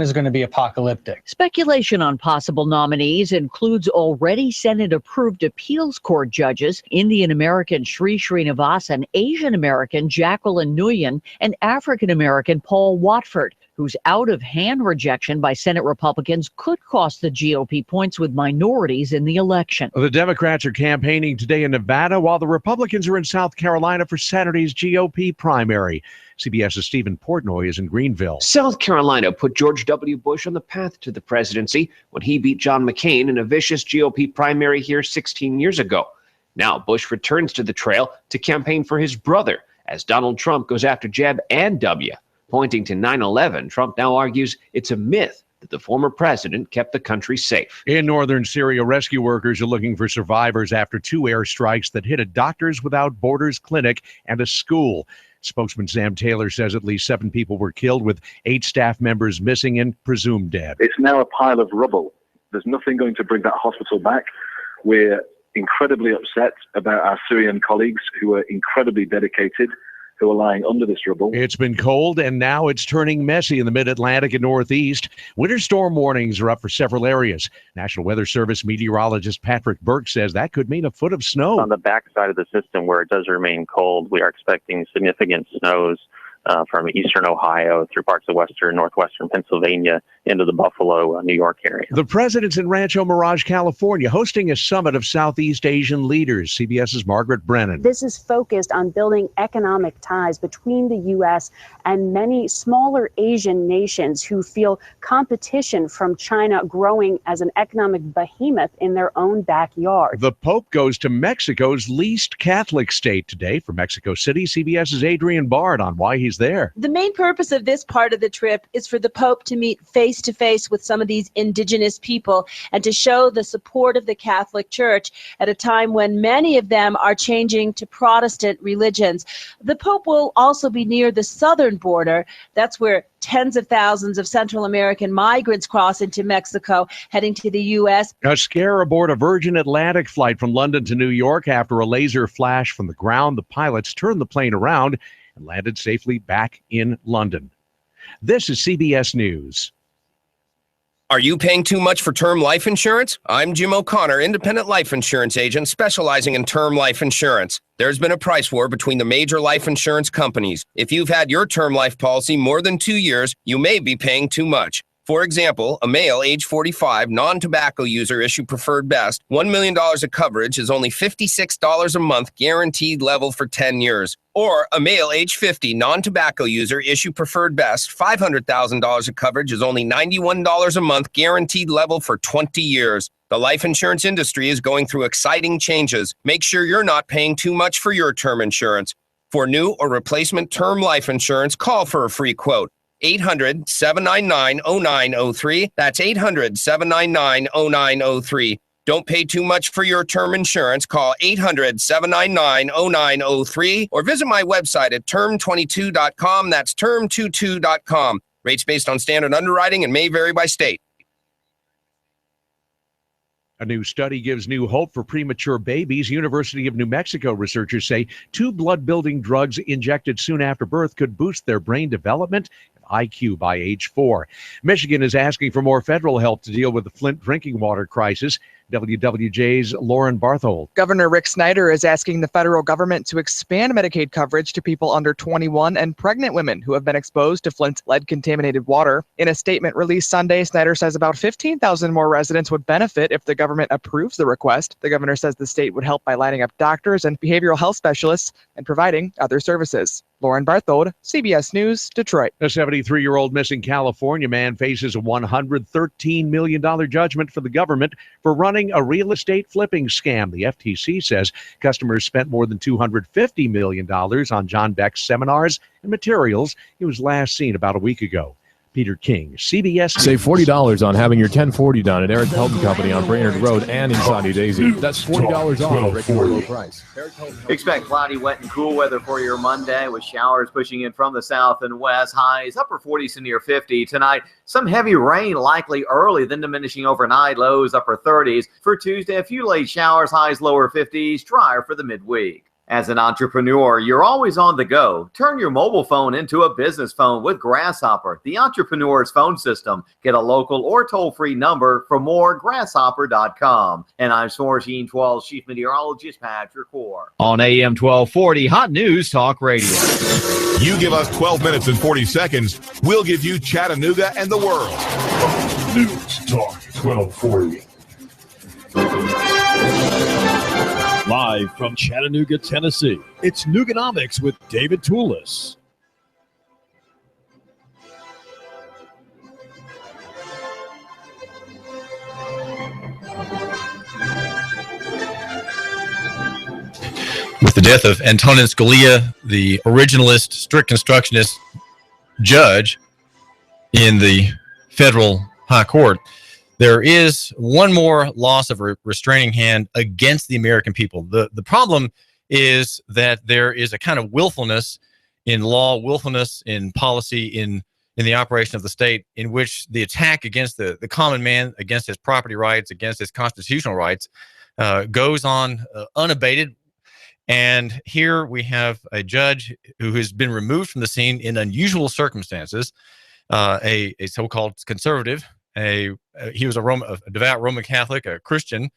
is going to be apocalyptic.
Speculation on possible nominees includes already Senate-approved appeals court judges, Indian-American Sri Srinivasan, Asian-American Jacqueline Nguyen, and African-American Paul Watford, whose out-of-hand rejection by Senate Republicans could cost the GOP points with minorities in the election.
The Democrats are campaigning today in Nevada, while the Republicans are in South Carolina for Saturday's GOP primary. CBS's Stephen Portnoy is in Greenville.
South Carolina put George W. Bush on the path to the presidency when he beat John McCain in a vicious GOP primary here 16 years ago. Now Bush returns to the trail to campaign for his brother as Donald Trump goes after Jeb and W. Pointing to 9/11, Trump now argues it's a myth that the former president kept the country safe.
In northern Syria, rescue workers are looking for survivors after 2 airstrikes that hit a Doctors Without Borders clinic and a school. Spokesman Sam Taylor says at least 7 people were killed, with 8 staff members missing and presumed dead.
It's now a pile of rubble. There's nothing going to bring that hospital back. We're incredibly upset about our Syrian colleagues who are incredibly dedicated, who are lying under this rubble.
It's been cold, and now it's turning messy in the mid-Atlantic and Northeast. Winter storm warnings are up for several areas. National Weather Service meteorologist Patrick Burke says that could mean a foot of snow.
On the backside of the system where it does remain cold, we are expecting significant snows from eastern Ohio through parts of northwestern Pennsylvania into the Buffalo, New York area.
The president's in Rancho Mirage, California, hosting a summit of Southeast Asian leaders. CBS's Margaret Brennan.
This is focused on building economic ties between the U.S. and many smaller Asian nations who feel competition from China growing as an economic behemoth in their own backyard.
The Pope goes to Mexico's least Catholic state today. From Mexico City, CBS's Adrian Bard on why he's was there.
The main purpose of this part of the trip is for the Pope to meet face to face with some of these indigenous people and to show the support of the Catholic Church at a time when many of them are changing to Protestant religions. The Pope will also be near the southern border. That's where tens of thousands of Central American migrants cross into Mexico, heading to the U.S.
A scare aboard a Virgin Atlantic flight from London to New York. After a laser flash from the ground, the pilots turned the plane around and landed safely back in London. This is CBS News.
Are you paying too much for term life insurance? I'm Jim O'Connor, independent life insurance agent specializing in term life insurance. There's been a price war between the major life insurance companies. If you've had your term life policy more than 2 years, you may be paying too much. For example, a male age 45, non-tobacco user issue preferred best, $1 million of coverage is only $56 a month guaranteed level for 10 years. Or a male age 50, non-tobacco user issue preferred best, $500,000 of coverage is only $91 a month guaranteed level for 20 years. The life insurance industry is going through exciting changes. Make sure you're not paying too much for your term insurance. For new or replacement term life insurance, call for a free quote. 800-799-0903. That's 800-799-0903. Don't pay too much for your term insurance. Call 800-799-0903 or visit my website at term22.com. That's term22.com. Rates based on standard underwriting and may vary by state.
A new study gives new hope for premature babies. University of New Mexico researchers say 2 blood-building drugs injected soon after birth could boost their brain development and IQ by age 4. Michigan is asking for more federal help to deal with the Flint drinking water crisis. WWJ's Lauren Barthold.
Governor Rick Snyder is asking the federal government to expand Medicaid coverage to people under 21 and pregnant women who have been exposed to Flint's lead-contaminated water. In a statement released Sunday, Snyder says about 15,000 more residents would benefit if the government approves the request. The governor says the state would help by lining up doctors and behavioral health specialists and providing other services. Lauren Barthold, CBS News, Detroit.
A 73-year-old missing California man faces a $113 million judgment for the government for running a real estate flipping scam. The FTC says customers spent more than $250 million on John Beck's seminars and materials. He was last seen about a week ago. Peter King, CBS News.
Save $40 on having your 1040 done at Eric Pelton Company on Brainerd Road and in Shawnee Daisy. That's $40 off a regular low price.
Expect cloudy, wet, and cool weather for your Monday with showers pushing in from the south and west. Highs upper 40s to near 50. Tonight, some heavy rain likely early, then diminishing overnight. Lows upper 30s. For Tuesday, a few late showers. Highs lower 50s. Drier for the midweek. As an entrepreneur, you're always on the go. Turn your mobile phone into a business phone with Grasshopper, the entrepreneur's phone system. Get a local or toll-free number for more, grasshopper.com. And I'm Source 12 Chief Meteorologist Patrick Orr.
On AM 1240, Hot News Talk Radio.
You give us 12 minutes and 40 seconds, we'll give you Chattanooga and the world.
News Talk 1240. Live from Chattanooga, Tennessee, it's Nooganomics with David Tulis.
With the death of Antonin Scalia, the originalist, strict constructionist judge in the federal high court, there is one more loss of restraining hand against the American people. The problem is that there is a kind of willfulness in law, willfulness in policy, in the operation of the state, in which the attack against the common man, against his property rights, against his constitutional rights, goes on unabated. And here we have a judge who has been removed from the scene in unusual circumstances, a so-called conservative. He was a devout Roman Catholic, a Christian,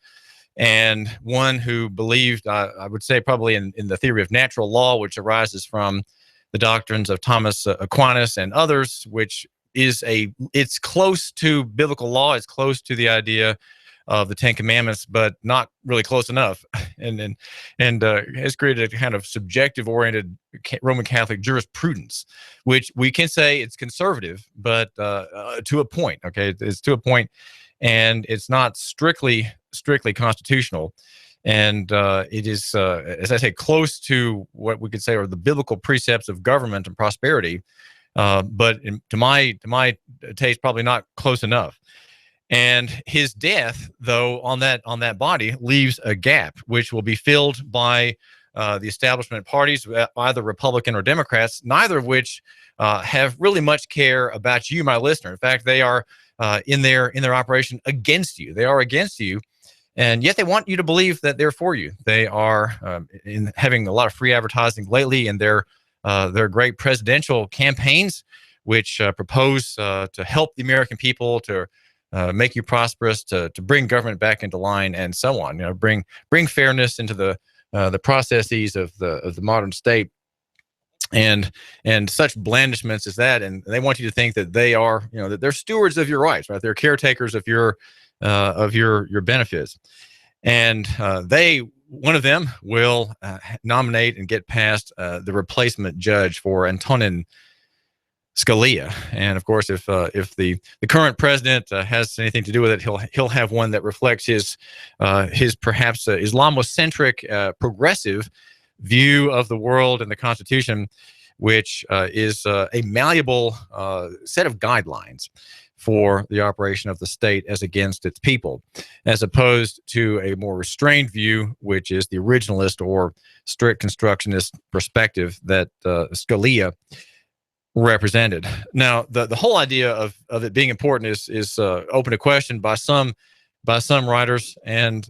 and one who believed, I would say probably in the theory of natural law, which arises from the doctrines of Thomas Aquinas and others, which is it's close to biblical law. It's close to the idea of the Ten Commandments, but not really close enough, and has created a kind of subjective-oriented Roman Catholic jurisprudence, which we can say it's conservative, but to a point. Okay, it's to a point, and it's not strictly constitutional. And it is, as I say, close to what we could say are the biblical precepts of government and prosperity, but to my taste, probably not close enough. And his death, though, on that body leaves a gap, which will be filled by the establishment parties, either Republican or Democrats, neither of which have really much care about you, my listener. In fact, they are in their operation against you. They are against you. And yet they want you to believe that they're for you. They are in having a lot of free advertising lately in their great presidential campaigns, which propose to help the American people, to make you prosperous, to bring government back into line, and so on. Bring fairness into the processes of the modern state, and such blandishments as that. And they want you to think that they are, that they're stewards of your rights, right? They're caretakers of your benefits. And one of them will nominate and get past the replacement judge for Antonin Scalia. And of course, if the current president has anything to do with it, he'll have one that reflects his perhaps Islamocentric progressive view of the world and the Constitution, which is a malleable set of guidelines for the operation of the state as against its people, as opposed to a more restrained view, which is the originalist or strict constructionist perspective that Scalia represented. Now, the whole idea of it being important is open to question by some writers, and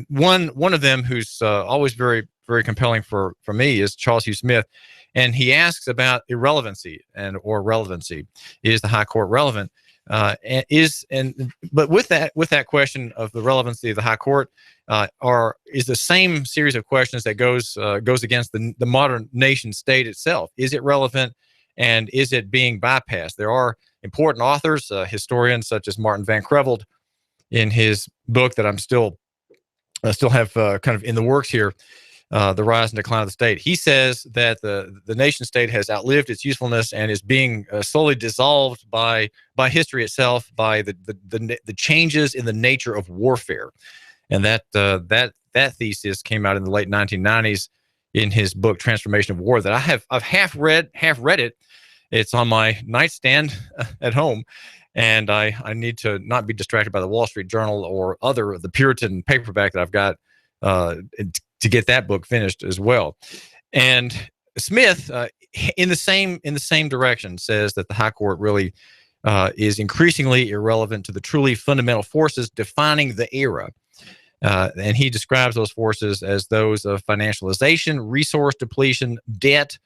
one of them who's always very, very compelling for me is Charles Hugh Smith, and he asks about irrelevancy or relevancy. Is the high court relevant? But with that question of the relevancy of the high court is the same series of questions that goes against the modern nation state itself. Is it relevant, and is it being bypassed? There are important authors, historians such as Martin Van Creveld, in his book that I still have kind of in the works here, The Rise and Decline of the State. He says that the nation state has outlived its usefulness and is being slowly dissolved by history itself, by the changes in the nature of warfare. And that thesis came out in the late 1990s in his book Transformation of War, that I've half read it. It's on my nightstand at home, and I need to not be distracted by the Wall Street Journal or the Puritan paperback that I've got to get that book finished as well. And Smith, in the same direction, says that the high court really is increasingly irrelevant to the truly fundamental forces defining the era. And he describes those forces as those of financialization, resource depletion, debt,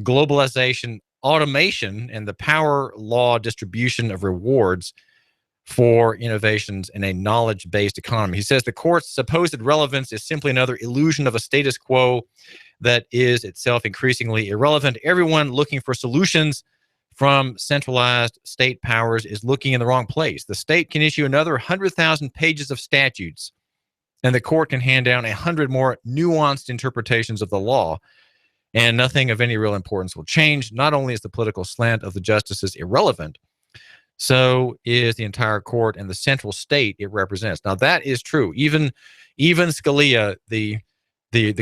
globalization, automation, and the power law distribution of rewards for innovations in a knowledge-based economy. He says the court's supposed relevance is simply another illusion of a status quo that is itself increasingly irrelevant. Everyone looking for solutions from centralized state powers is looking in the wrong place. The state can issue another 100,000 pages of statutes, and the court can hand down 100 more nuanced interpretations of the law, and nothing of any real importance will change. Not only is the political slant of the justices irrelevant, so is the entire court and the central state it represents. Now, that is true. Even Scalia, the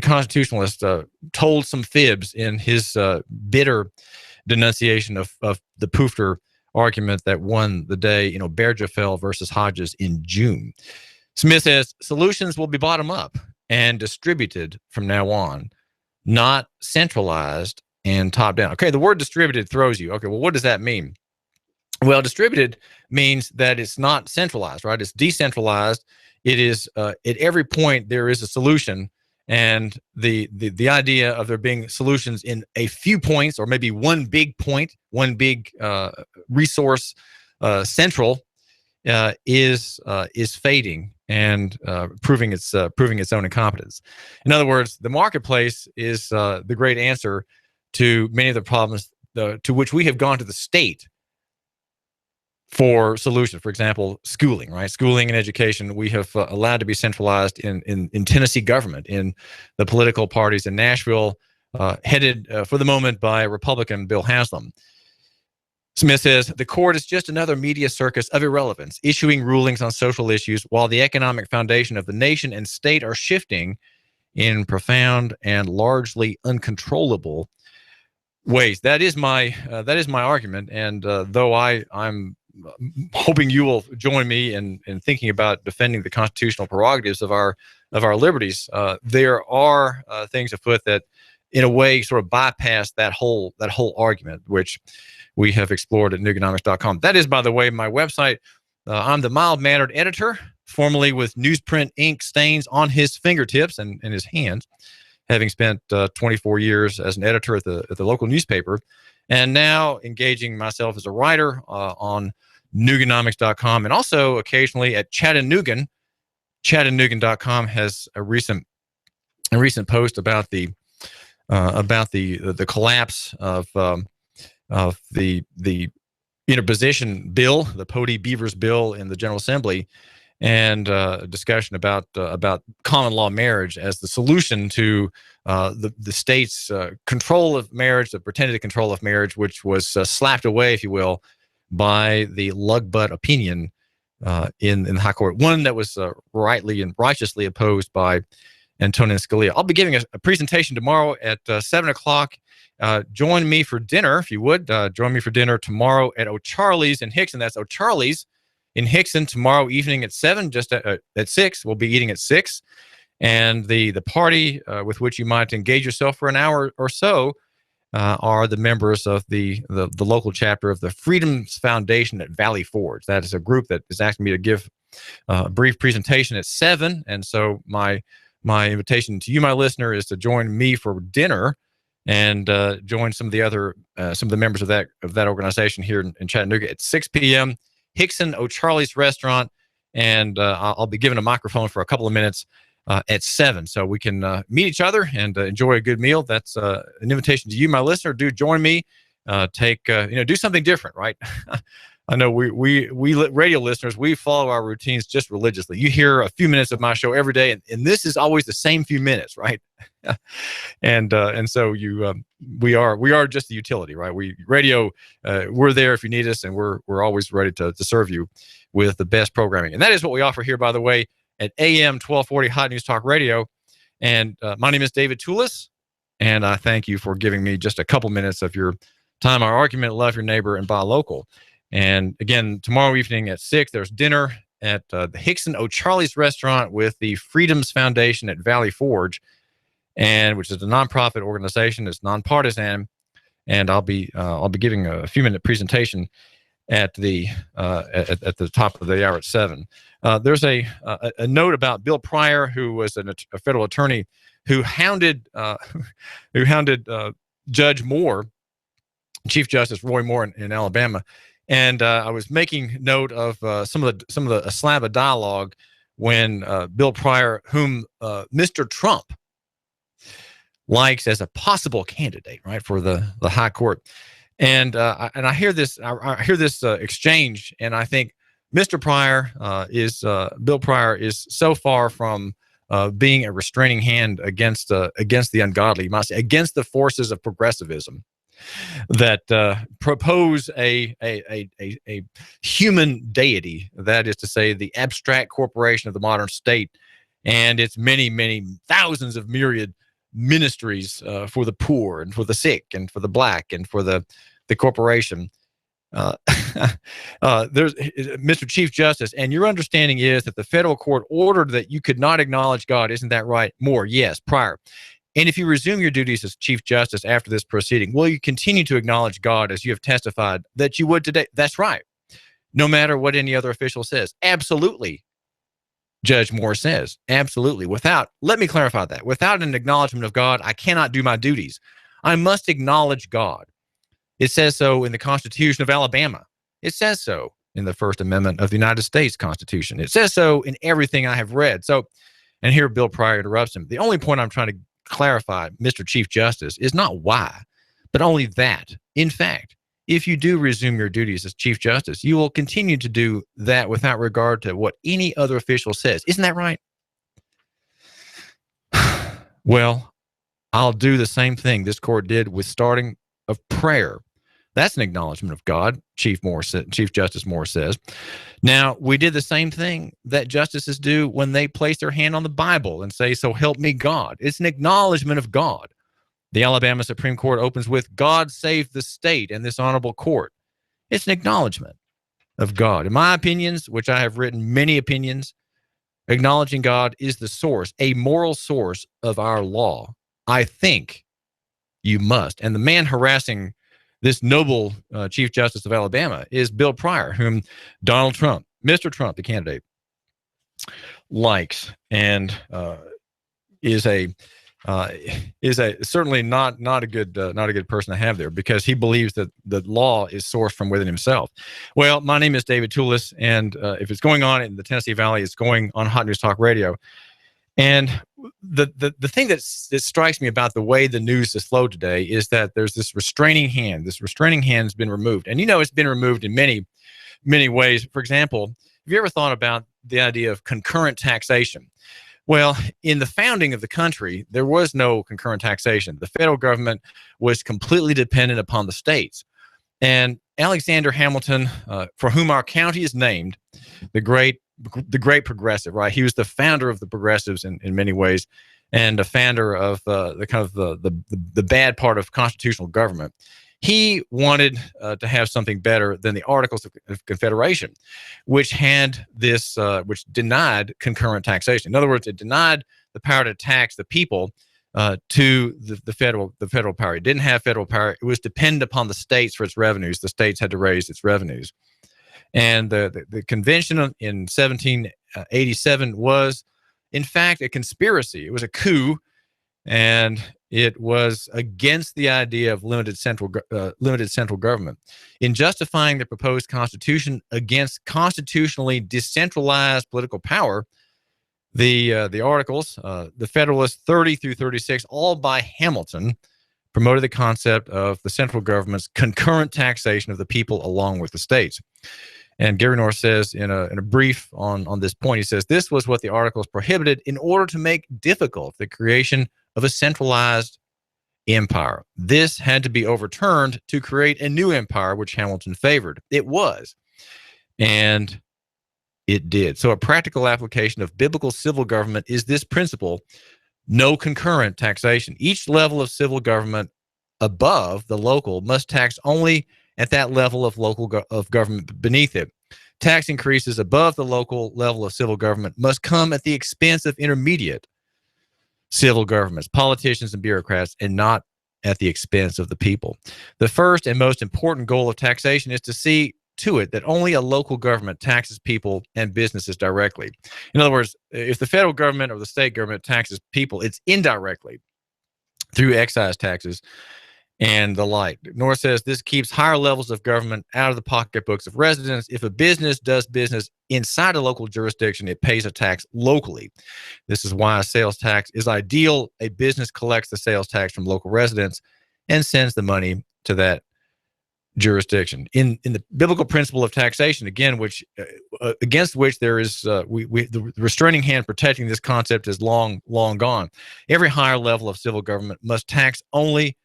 constitutionalist, told some fibs in his bitter denunciation of the Poofter argument that won the day, Bergefell versus Hodges in June. Smith says solutions will be bottom up and distributed from now on, not centralized and top down. Okay, the word distributed throws you. Okay, well, what does that mean? Well, distributed means that it's not centralized, right? It's decentralized. It is at every point there is a solution, and the idea of there being solutions in a few points, or maybe one big point, one big resource central, is fading and proving its own incompetence. In other words, the marketplace is the great answer to many of the problems to which we have gone to the state for solutions. For example, schooling, right? Schooling and education, we have allowed to be centralized in Tennessee government, in the political parties in Nashville, headed for the moment by Republican Bill Haslam. Smith says, the court is just another media circus of irrelevance, issuing rulings on social issues while the economic foundation of the nation and state are shifting in profound and largely uncontrollable ways. That is my argument. And though I'm hoping you will join me in thinking about defending the constitutional prerogatives of our liberties, there are things afoot that, in a way, sort of bypass that whole argument, which we have explored at Nooganomics.com. That is, by the way, my website. I'm the mild-mannered editor, formerly with newsprint ink stains on his fingertips and his hands, having spent 24 years as an editor at the local newspaper, and now engaging myself as a writer on Nooganomics.com, and also occasionally at Chattanooga. Chattanooga.com has a recent post about the collapse of the interposition bill, the Pody-Beavers bill in the General Assembly, and a discussion about common law marriage as the solution to the state's control of marriage, the pretended control of marriage, which was slapped away, if you will, by the lug butt opinion in the High Court, one that was rightly and righteously opposed by Antonin Scalia. I'll be giving a presentation tomorrow at 7 o'clock. Join me for dinner, if you would. Join me for dinner tomorrow at O'Charlie's in Hickson. That's O'Charlie's in Hickson tomorrow evening at 7, just at 6. We'll be eating at 6. And the party with which you might engage yourself for an hour or so are the members of the local chapter of the Freedoms Foundation at Valley Forge. That is a group that is asking me to give a brief presentation at 7. And so my invitation to you, my listener, is to join me for dinner and join some of the members of that organization here in Chattanooga at 6 p.m. Hickson O'Charlie's Restaurant, and I'll be given a microphone for a couple of minutes at 7, so we can meet each other and enjoy a good meal. That's an invitation to you, my listener. Do join me. Do something different, right? I know we radio listeners, we follow our routines just religiously. You hear a few minutes of my show every day, and this is always the same few minutes, right? and so we are just the utility, right? We're there if you need us, and we're always ready to serve you with the best programming. And that is what we offer here, by the way, at AM 1240 Hot News Talk Radio. And my name is David Tulis, and I thank you for giving me just a couple minutes of your time. Our argument: love your neighbor and buy local. And again, tomorrow evening at 6, there's dinner at the Hickson O'Charlie's Restaurant with the Freedoms Foundation at Valley Forge, which is a nonprofit organization. It's nonpartisan, and I'll be giving a few-minute presentation at the top of the hour at 7. There's a note about Bill Pryor, who was a federal attorney who hounded Judge Moore, Chief Justice Roy Moore in Alabama. And I was making note of some of the slab of dialogue when Bill Pryor, whom Mr. Trump likes as a possible candidate, right, for the high court, and I hear this exchange, and I think Mr. Pryor Bill Pryor is so far from being a restraining hand against the ungodly, you might say, against the forces of progressivism that propose a human deity, that is to say, the abstract corporation of the modern state and its many thousands of myriad ministries for the poor and for the sick and for the black and for the corporation. There's Mr. Chief Justice, and your understanding is that the federal court ordered that you could not acknowledge God. Isn't that right? Moore, yes, Pryor. And if you resume your duties as Chief Justice after this proceeding, will you continue to acknowledge God as you have testified that you would today? That's right. No matter what any other official says. Absolutely, Judge Moore says. Absolutely. Let me clarify that. Without an acknowledgement of God, I cannot do my duties. I must acknowledge God. It says so in the Constitution of Alabama. It says so in the First Amendment of the United States Constitution. It says so in everything I have read. So, and here Bill Pryor interrupts him. The only point I'm trying to clarify, Mr. Chief Justice, is not why, but only that, in fact, if you do resume your duties as Chief Justice, you will continue to do that without regard to what any other official says. Isn't that right? Well, I'll do the same thing this court did with starting of prayer That's an acknowledgement of God, Chief Justice Moore says. Now, we did the same thing that justices do when they place their hand on the Bible and say, "So help me God." It's an acknowledgement of God. The Alabama Supreme Court opens with, "God save the state and this honorable court." It's an acknowledgement of God. In my opinions, which I have written many opinions, acknowledging God is the source, a moral source of our law. I think you must. And the man harassing this noble Chief Justice of Alabama is Bill Pryor, whom Donald Trump, Mr. Trump, the candidate, likes and is certainly not a good person to have there, because he believes that the law is sourced from within himself. Well, my name is David Tulis, and if it's going on in the Tennessee Valley, it's going on Hot News Talk Radio. And the thing that strikes me about the way the news has flowed today is that there's this restraining hand. This restraining hand has been removed, and it's been removed in many ways. For example, have you ever thought about the idea of concurrent taxation? Well, in the founding of the country, there was no concurrent taxation. The federal government was completely dependent upon the states. And Alexander Hamilton, for whom our county is named, the great progressive, right? He was the founder of the progressives in many ways, and a founder of the bad part of constitutional government. He wanted to have something better than the Articles of Confederation, which had this, which denied concurrent taxation. In other words, it denied the power to tax the people to the federal power. It didn't have federal power. It was dependent upon the states for its revenues. The states had to raise its revenues. And the convention in 1787 was, in fact, a conspiracy. It was a coup, and it was against the idea of limited central government. In justifying the proposed constitution against constitutionally decentralized political power, the articles, the Federalist 30 through 36, all by Hamilton, promoted the concept of the central government's concurrent taxation of the people along with the states. And Gary North says in a brief on this point, he says, this was what the articles prohibited in order to make difficult the creation of a centralized empire. This had to be overturned to create a new empire, which Hamilton favored. It was. And it did. So a practical application of biblical civil government is this principle: no concurrent taxation. Each level of civil government above the local must tax only at that level of government beneath it. Tax increases above the local level of civil government must come at the expense of intermediate civil governments, politicians and bureaucrats, and not at the expense of the people. The first and most important goal of taxation is to see to it that only a local government taxes people and businesses directly. In other words, if the federal government or the state government taxes people, it's indirectly through excise taxes and the like. North says this keeps higher levels of government out of the pocketbooks of residents. If a business does business inside a local jurisdiction, it pays a tax locally. This is why a sales tax is ideal. A business collects the sales tax from local residents and sends the money to that jurisdiction. In the biblical principle of taxation, again, which against which there is the restraining hand protecting this concept is long gone. Every higher level of civil government must tax only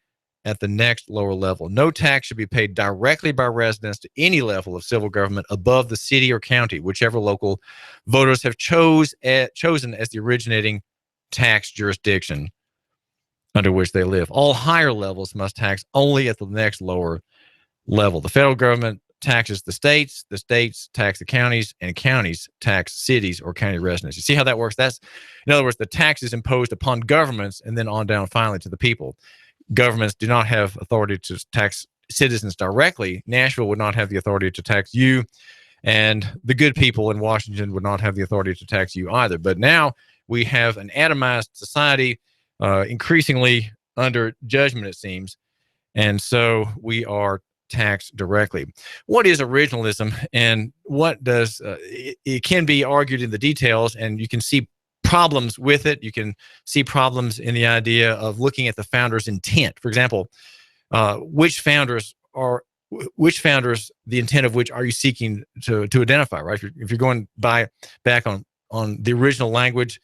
at the next lower level. No tax should be paid directly by residents to any level of civil government above the city or county, whichever local voters have chosen as the originating tax jurisdiction under which they live. All higher levels must tax only at the next lower level. The federal government taxes the states tax the counties, and counties tax cities or county residents. You see how that works? That's, in other words, the tax is imposed upon governments and then on down finally to the people. Governments do not have authority to tax citizens directly. Nashville would not have the authority to tax you, and the good people in Washington would not have the authority to tax you either. But now we have an atomized society, increasingly under judgment, it seems, and so we are taxed directly. What is originalism, and what does it can be argued in the details, and you can see problems with it. You can see problems in the idea of looking at the founders' intent. For example, which founders, the intent of which are you seeking to identify, right? If you're going back on the original language,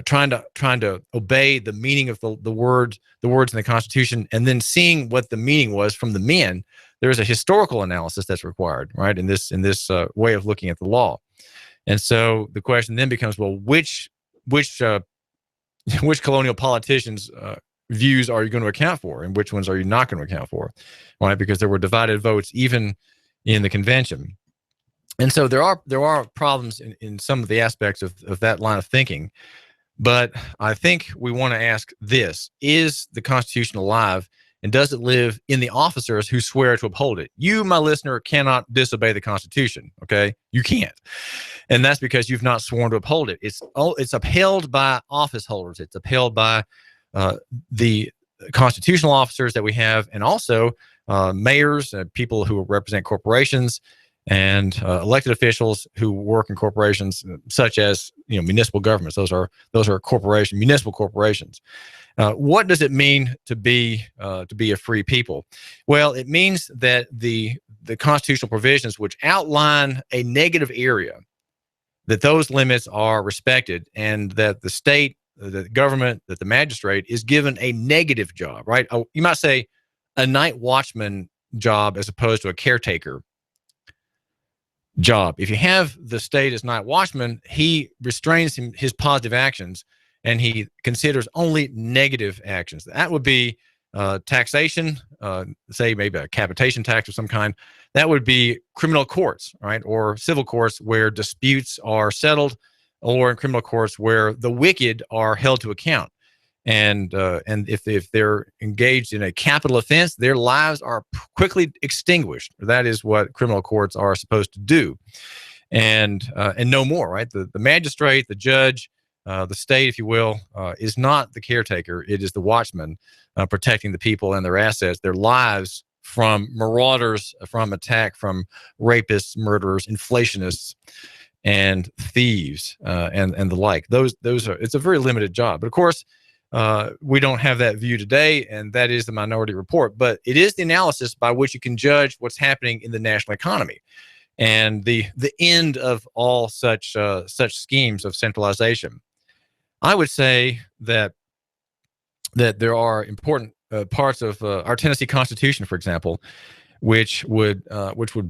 trying to obey the meaning of the words in the Constitution, and then seeing what the meaning was from the men there's a historical analysis that's required, right? In this way of looking at the law. And so the question then becomes, well, which colonial politicians' views are you going to account for, and which ones are you not going to account for, right? Because there were divided votes even in the convention. And so there are problems in some of the aspects of that line of thinking. But I think we want to ask this: is the Constitution alive, and does it live in the officers who swear to uphold it? You, my listener, cannot disobey the Constitution, okay? You can't. And that's because you've not sworn to uphold it. It's upheld by office holders. It's upheld by the constitutional officers that we have, and also mayors, people who represent corporations, and elected officials who work in corporations such as municipal governments. Those are municipal corporations. What does it mean to be a free people? Well, it means that the constitutional provisions which outline a negative area, that those limits are respected, and that the state, the government, that the magistrate is given a negative job, right? You might say a night watchman job as opposed to a caretaker job. If you have the state as night watchman, he restrains his positive actions, and he considers only negative actions. That would be taxation, say maybe a capitation tax of some kind. That would be criminal courts, right, or civil courts where disputes are settled, or in criminal courts where the wicked are held to account. And if they're engaged in a capital offense, their lives are quickly extinguished. That is what criminal courts are supposed to do, and no more. Right? The magistrate, the judge, the state, if you will, is not the caretaker. It is the watchman, protecting the people and their assets, their lives, from marauders, from attack, from rapists, murderers, inflationists, and thieves, and the like. Those are. It's a very limited job, but of course. We don't have that view today, and that is the Minority Report. But it is the analysis by which you can judge what's happening in the national economy, and the end of all such schemes of centralization. I would say that there are important parts of our Tennessee Constitution, for example, which would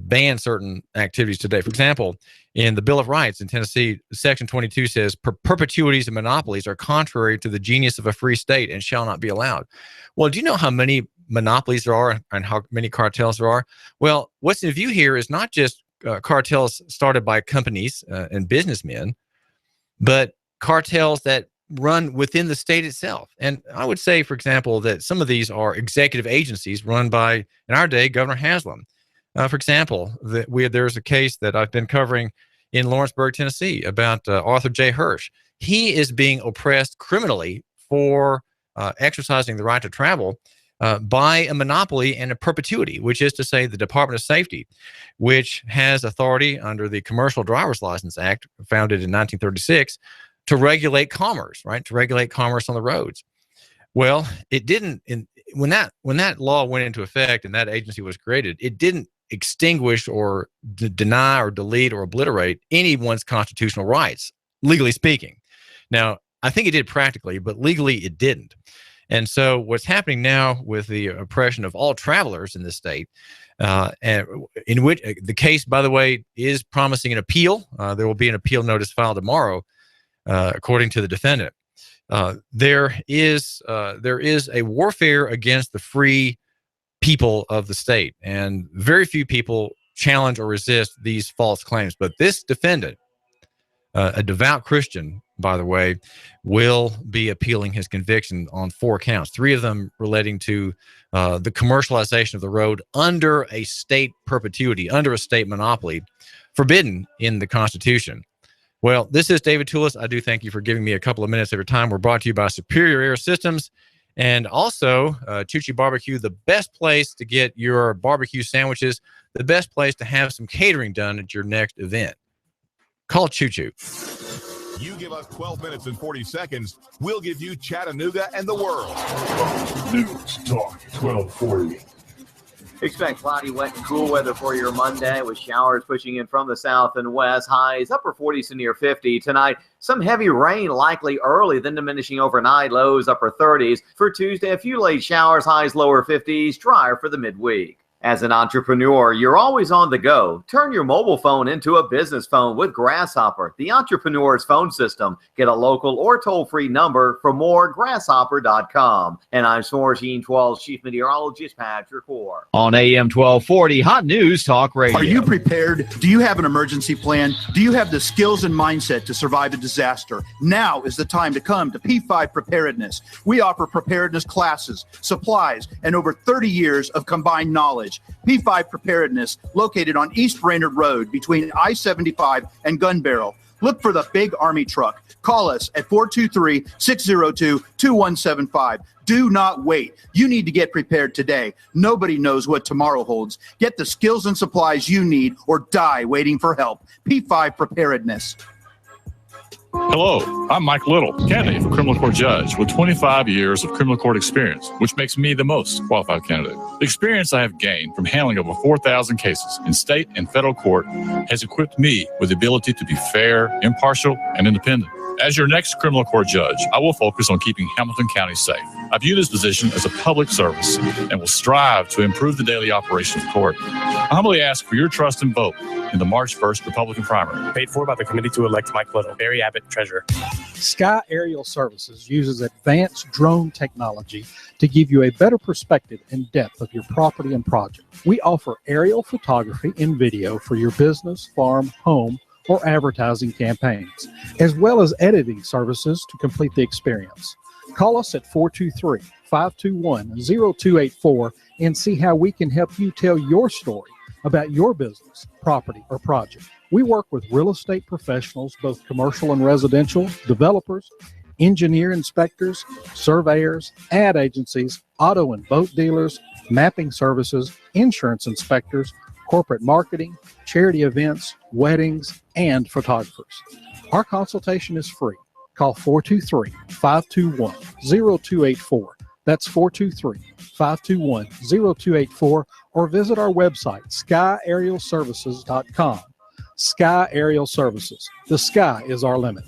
ban certain activities today. For example, in the Bill of Rights in Tennessee, Section 22 says, perpetuities and monopolies are contrary to the genius of a free state and shall not be allowed. Well, do you know how many monopolies there are and how many cartels there are? Well, what's in view here is not just cartels started by companies and businessmen, but cartels that run within the state itself. And I would say, for example, that some of these are executive agencies run by, in our day, Governor Haslam. For example, there's a case that I've been covering in Lawrenceburg, Tennessee, about Arthur J. Hirsch. He is being oppressed criminally for exercising the right to travel by a monopoly and a perpetuity, which is to say the Department of Safety, which has authority under the Commercial Driver's License Act, founded in 1936, to regulate commerce, right? To regulate commerce on the roads. Well, it didn't. When that law went into effect and that agency was created, it didn't extinguish or deny or delete or obliterate anyone's constitutional rights, legally speaking. Now, I think it did practically, but legally it didn't. And so what's happening now with the oppression of all travelers in this state, and in which the case, by the way, is promising an appeal. There will be an appeal notice filed tomorrow, according to the defendant. There is a warfare against the free people of the state, and very few people challenge or resist these false claims. But this defendant, a devout Christian, by the way, will be appealing his conviction on 4 counts, 3 of them relating to the commercialization of the road under a state perpetuity, under a state monopoly, forbidden in the Constitution. Well, this is David Tulis. I do thank you for giving me a couple of minutes of your time. We're brought to you by Superior Air Systems, and also Chuchi Barbecue, the best place to get your barbecue sandwiches, the best place to have some catering done at your next event. Call Choo-Choo.
You give us 12 minutes and 40 seconds, we'll give you Chattanooga and the world.
News Talk 1240.
Expect cloudy, wet, and cool weather for your Monday, with showers pushing in from the south and west. Highs upper 40s to near 50 tonight. Some heavy rain likely early, then diminishing overnight. Lows upper 30s. For Tuesday, a few late showers. Highs lower 50s. Drier for the midweek. As an entrepreneur, you're always on the go. Turn your mobile phone into a business phone with Grasshopper, the entrepreneur's phone system. Get a local or toll-free number for more, grasshopper.com. And I'm Source 12's Chief Meteorologist Patrick Hoare.
On AM 1240, Hot News Talk Radio.
Are you prepared? Do you have an emergency plan? Do you have the skills and mindset to survive a disaster? Now is the time to come to P5 Preparedness. We offer preparedness classes, supplies, and over 30 years of combined knowledge. P5 Preparedness, located on East Brainerd Road between I-75 and Gun Barrel. Look for the big Army truck. Call us at 423-602-2175. Do not wait. You need to get prepared today. Nobody knows what tomorrow holds. Get the skills and supplies you need or die waiting for help. P5 Preparedness.
Hello, I'm Mike Little, candidate for criminal court judge with 25 years of criminal court experience, which makes me the most qualified candidate. The experience I have gained from handling over 4,000 cases in state and federal court has equipped me with the ability to be fair, impartial, and independent. As your next criminal court judge, I will focus on keeping Hamilton County safe. I view this position as a public service and will strive to improve the daily operation of the court. I humbly ask for your trust and vote in the March 1st Republican primary.
Paid for by the committee to elect Mike Little. Barry Abbott, Treasurer.
Sky Aerial Services uses advanced drone technology to give you a better perspective and depth of your property and project. We offer aerial photography and video for your business, farm, home, or advertising campaigns, as well as editing services to complete the experience. Call us at 423-521-0284 and see how we can help you tell your story about your business, property, or project. We work with real estate professionals, both commercial and residential, developers, engineer inspectors, surveyors, ad agencies, auto and boat dealers, mapping services, insurance inspectors, corporate marketing, charity events, weddings, and photographers. Our consultation is free. Call 423-521-0284. That's 423-521-0284, or visit our website, skyaerialservices.com. Sky Aerial Services. The sky is our limit.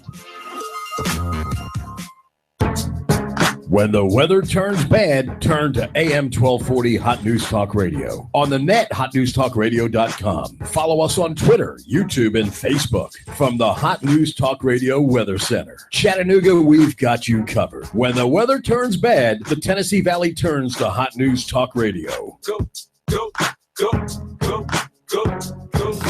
When the weather turns bad, turn to AM 1240 Hot News Talk Radio. On the net, hotnewstalkradio.com. Follow us on Twitter, YouTube, and Facebook. From the Hot News Talk Radio Weather Center. Chattanooga, we've got you covered. When the weather turns bad, the Tennessee Valley turns to Hot News Talk Radio.
Go, go, go, go, go, go.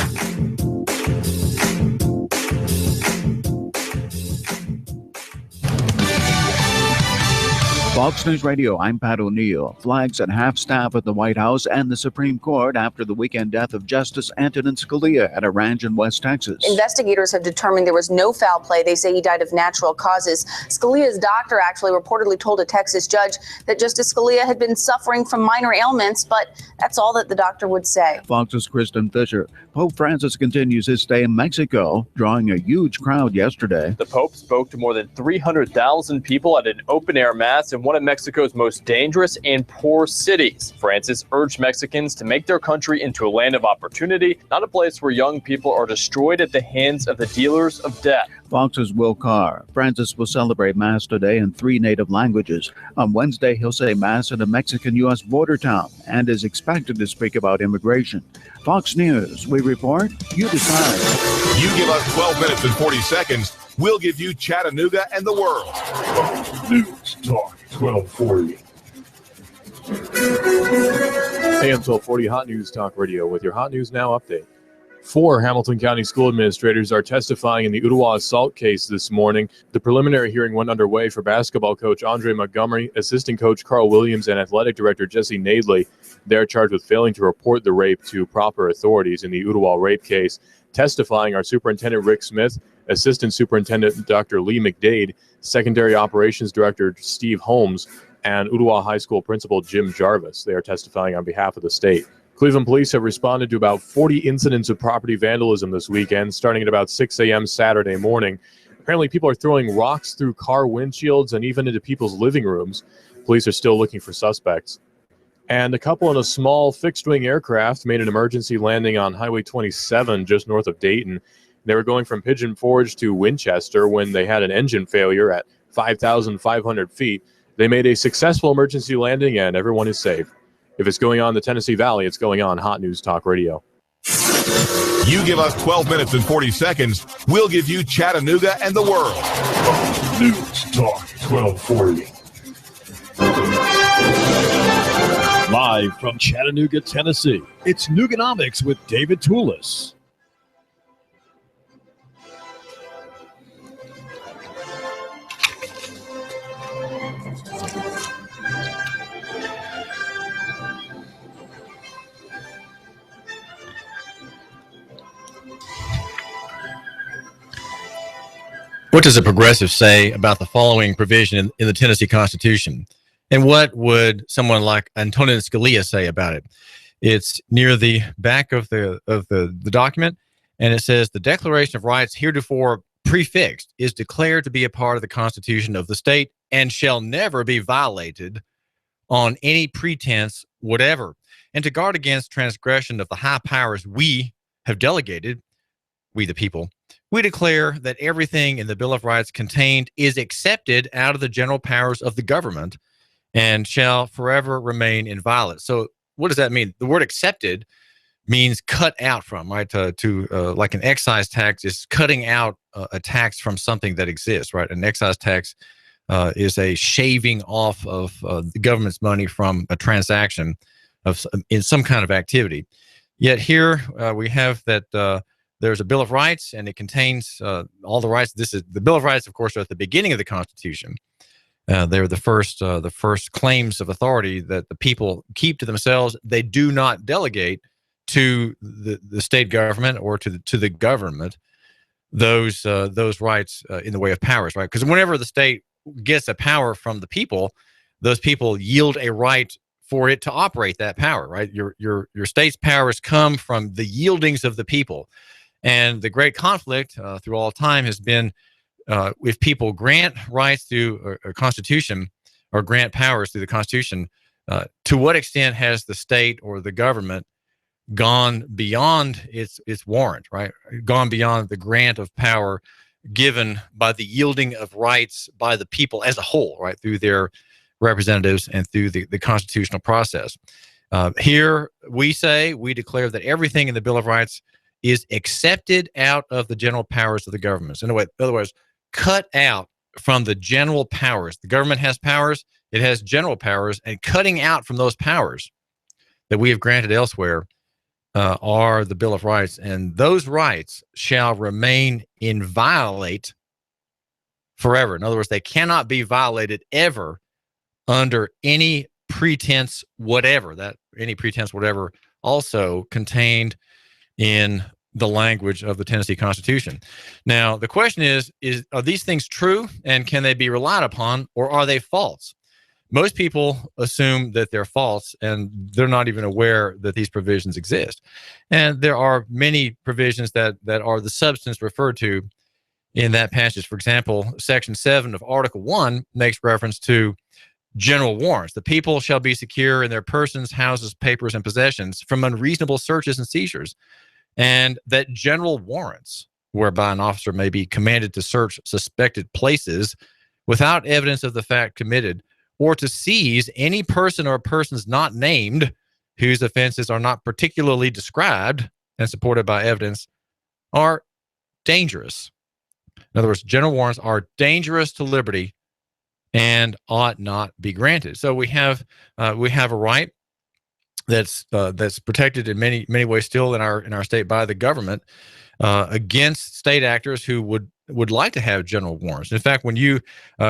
Fox News Radio, I'm Pat O'Neill. Flags at half-staff at the White House and the Supreme Court after the weekend death of Justice Antonin Scalia at a ranch in West Texas.
Investigators have determined there was no foul play. They say he died of natural causes. Scalia's doctor actually reportedly told a Texas judge that Justice Scalia had been suffering from minor ailments, but that's all that the doctor would say.
Fox's Kristen Fisher. Pope Francis continues his stay in Mexico, drawing a huge crowd yesterday.
The Pope spoke to more than 300,000 people at an open-air mass in one of Mexico's most dangerous and poor cities. Francis urged Mexicans to make their country into a land of opportunity, not a place where young people are destroyed at the hands of the dealers of death.
Fox's Will Carr. Francis will celebrate Mass today in 3 native languages. On Wednesday, he'll say Mass in a Mexican-U.S. border town and is expected to speak about immigration. Fox News, we report, you decide.
You give us 12 minutes and 40 seconds, we'll give you Chattanooga and the world.
Fox News Talk 1240.
AM 1240 Hot News Talk Radio with your Hot News Now update. 4 Hamilton County school administrators are testifying in the Ottawa assault case this morning. The preliminary hearing went underway for basketball coach Andre Montgomery, assistant coach Carl Williams, and athletic director Jesse Nadley. They're charged with failing to report the rape to proper authorities in the Ottawa rape case. Testifying are Superintendent Rick Smith, Assistant Superintendent Dr. Lee McDade, Secondary Operations Director Steve Holmes, and Ottawa High School Principal Jim Jarvis. They are testifying on behalf of the state. Cleveland police have responded to about 40 incidents of property vandalism this weekend, starting at about 6 a.m. Saturday morning. Apparently, people are throwing rocks through car windshields and even into people's living rooms. Police are still looking for suspects. And a couple in a small fixed-wing aircraft made an emergency landing on Highway 27 just north of Dayton. They were going from Pigeon Forge to Winchester when they had an engine failure at 5,500 feet. They made a successful emergency landing and everyone is safe. If it's going on in the Tennessee Valley, it's going on Hot News Talk Radio.
You give us 12 minutes and 40 seconds, we'll give you Chattanooga and the world.
News Talk 1240. Live from Chattanooga, Tennessee, it's Nooganomics with David Tulis.
What does a progressive say about the following provision in the Tennessee Constitution? And what would someone like Antonin Scalia say about it? It's near the back of the document, and it says, the Declaration of Rights heretofore prefixed is declared to be a part of the Constitution of the state and shall never be violated on any pretense whatever, and to guard against transgression of the high powers we have delegated, we the people, we declare that everything in the Bill of Rights contained is accepted out of the general powers of the government and shall forever remain inviolate. So what does that mean? The word accepted means cut out from, right? Like an excise tax is cutting out a tax from something that exists, right? An excise tax is a shaving off of the government's money from a transaction in some kind of activity. Yet here we have that there's a Bill of Rights, and it contains all the rights. This is the Bill of Rights, of course, are at the beginning of the Constitution. They're the first claims of authority that the people keep to themselves. They do not delegate to the state government or to the government those rights in the way of powers, right? Because whenever the state gets a power from the people, those people yield a right for it to operate that power, right? Your state's powers come from the yieldings of the people. And the great conflict through all time has been if people grant rights through a constitution or grant powers through the Constitution, to what extent has the state or the government gone beyond its warrant, right? Gone beyond the grant of power given by the yielding of rights by the people as a whole, right? Through their representatives and through the constitutional process. Here we declare that everything in the Bill of Rights is accepted out of the general powers of the government. In other words, cut out from the general powers. The government has powers, it has general powers, and cutting out from those powers that we have granted elsewhere are the Bill of Rights, and those rights shall remain inviolate forever. In other words, they cannot be violated ever under any pretense whatever. That any pretense whatever also contained in the language of the Tennessee Constitution. Now, the question is are these things true, and can they be relied upon, or are they false? Most people assume that they're false, and they're not even aware that these provisions exist. And there are many provisions that are the substance referred to in that passage. For example, Section 7 of Article 1 makes reference to general warrants. The people shall be secure in their persons, houses, papers, and possessions from unreasonable searches and seizures, and that general warrants, whereby an officer may be commanded to search suspected places without evidence of the fact committed, or to seize any person or persons not named whose offenses are not particularly described and supported by evidence, are dangerous. In other words, general warrants are dangerous to liberty and ought not be granted. So we have a right that's protected in many ways still in our state by the government against state actors who would like to have general warrants. In fact, when you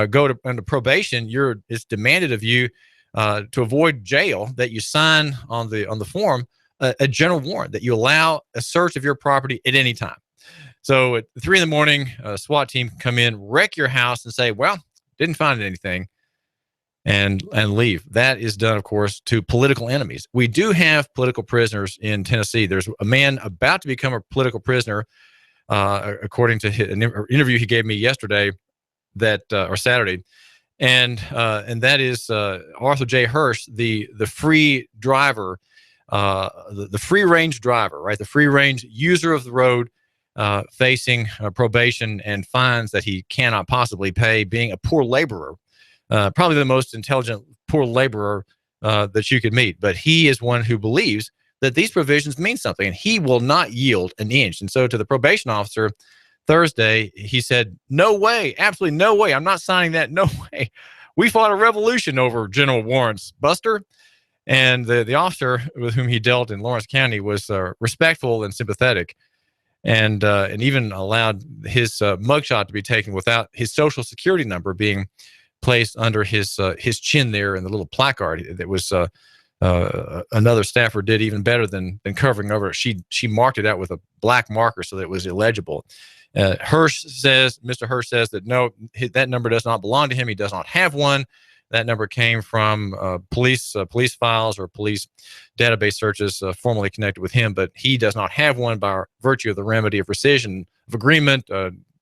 go under probation, it's demanded of you to avoid jail that you sign on the form a general warrant that you allow a search of your property at any time. So at 3 a.m, a SWAT team can come in, wreck your house, and say, "Well, didn't find anything," and leave. That is done, of course, to political enemies. We do have political prisoners in Tennessee. There's a man about to become a political prisoner, according to an interview he gave me yesterday, or Saturday, and that is Arthur J. Hirsch, the free driver, the free range driver, right? The free range user of the road, facing probation and fines that he cannot possibly pay, being a poor laborer. Probably the most intelligent poor laborer that you could meet. But he is one who believes that these provisions mean something, and he will not yield an inch. And so to the probation officer Thursday, he said, no way, absolutely no way. I'm not signing that. No way. We fought a revolution over general warrants, Buster. And the officer with whom he dealt in Lawrence County was respectful and sympathetic, and even allowed his mugshot to be taken without his social security number being placed under his chin there in the little placard. That was another staffer did even better than covering over it. She marked it out with a black marker so that it was illegible. Mr. Hirsch says that no, that number does not belong to him. He does not have one. That number came from police files or police database searches formerly connected with him, but he does not have one by virtue of the remedy of rescission of agreement,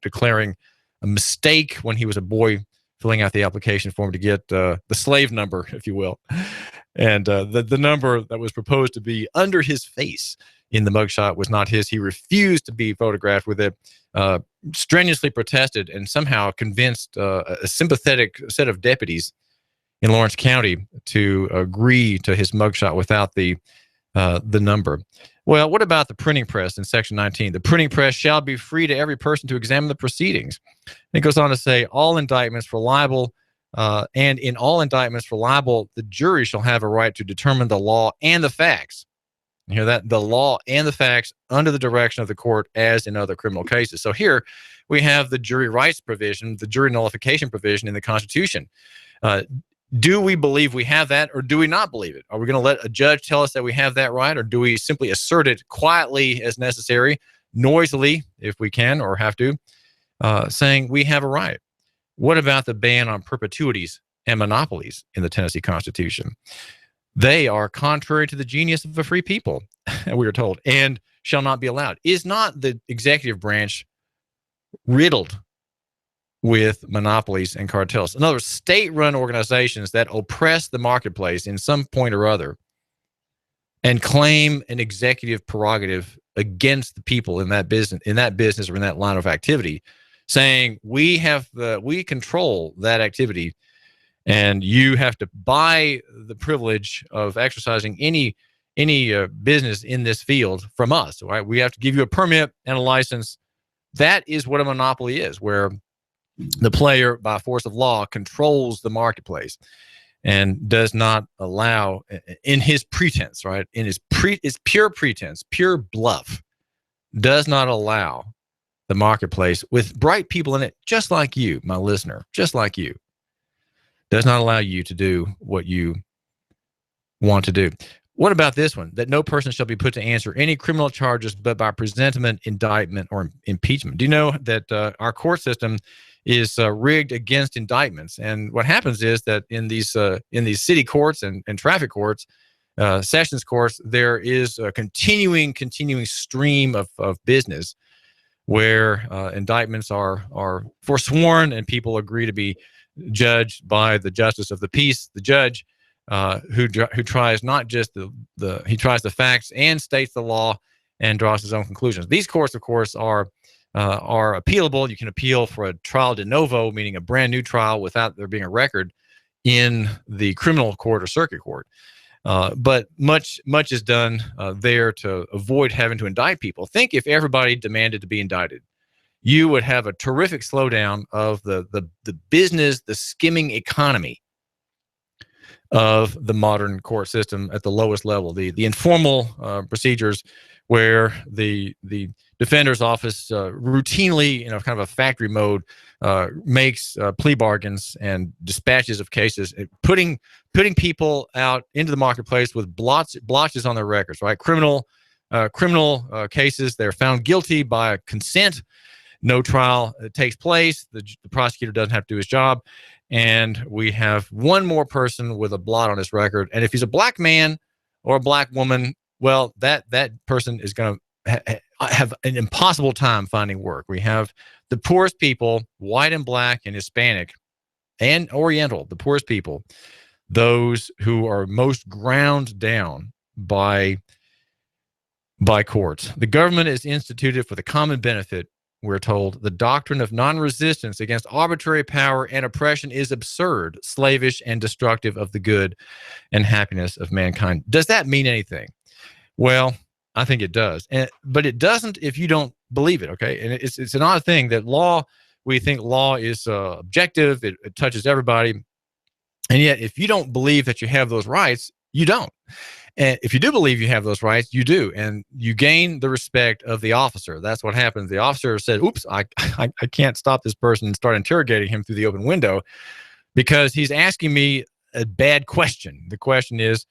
declaring a mistake when he was a boy filling out the application form to get the slave number, if you will. And the number that was proposed to be under his face in the mugshot was not his. He refused to be photographed with it, strenuously protested, and somehow convinced a sympathetic set of deputies in Lawrence County to agree to his mugshot without the number. Well, what about the printing press in Section 19? The printing press shall be free to every person to examine the proceedings. And it goes on to say, all indictments for libel, and in all indictments for libel, the jury shall have a right to determine the law and the facts. You hear that? The law and the facts under the direction of the court, as in other criminal cases. So here we have the jury rights provision, the jury nullification provision in the Constitution. Do we believe we have that, or do we not believe it? Are we going to let a judge tell us that we have that right, or do we simply assert it quietly as necessary, noisily if we can or have to, saying we have a right? What about the ban on perpetuities and monopolies in the Tennessee Constitution? They are contrary to the genius of a free people, we are told, and shall not be allowed. Is not the executive branch riddled with monopolies and cartels? In other words, state-run organizations that oppress the marketplace in some point or other and claim an executive prerogative against the people in that business or in that line of activity, saying we control that activity, and you have to buy the privilege of exercising any business in this field from us. Right? We have to give you a permit and a license. That is what a monopoly is, where the player, by force of law, controls the marketplace and does not allow, in his pretense, right, in his pure pretense, pure bluff, does not allow the marketplace with bright people in it, just like you, my listener, just like you, does not allow you to do what you want to do. What about this one? That no person shall be put to answer any criminal charges but by presentment, indictment, or impeachment. Do you know that our court system is rigged against indictments? And what happens is that in these city courts and traffic courts, sessions courts, there is a continuing stream of business where indictments are forsworn and people agree to be judged by the justice of the peace, the judge, who tries not just he tries the facts and states the law and draws his own conclusions. These courts, of course, are appealable. You can appeal for a trial de novo, meaning a brand new trial without there being a record in the criminal court or circuit court. But much is done there to avoid having to indict people. Think if everybody demanded to be indicted, you would have a terrific slowdown of the business, the skimming economy of the modern court system at the lowest level. The informal procedures where the defender's office routinely, kind of a factory mode, makes plea bargains and dispatches of cases, putting people out into the marketplace with blotches on their records, right? Criminal cases, they're found guilty by consent. No trial takes place. The prosecutor doesn't have to do his job. And we have one more person with a blot on his record. And if he's a black man or a black woman, well, that person is going to have an impossible time finding work. We have the poorest people, white and black and Hispanic and Oriental, the poorest people, those who are most ground down by courts. The government is instituted for the common benefit we're told, the doctrine of non-resistance against arbitrary power and oppression is absurd, slavish, and destructive of the good and happiness of mankind. Does that mean anything? Well, I think it does. But it doesn't if you don't believe it, okay? And it's an odd thing that law, we think law is objective, it touches everybody. And yet, if you don't believe that you have those rights, you don't. And if you do believe you have those rights, you do. And you gain the respect of the officer. That's what happens. The officer said, oops, I can't stop this person and start interrogating him through the open window because he's asking me a bad question. The question is,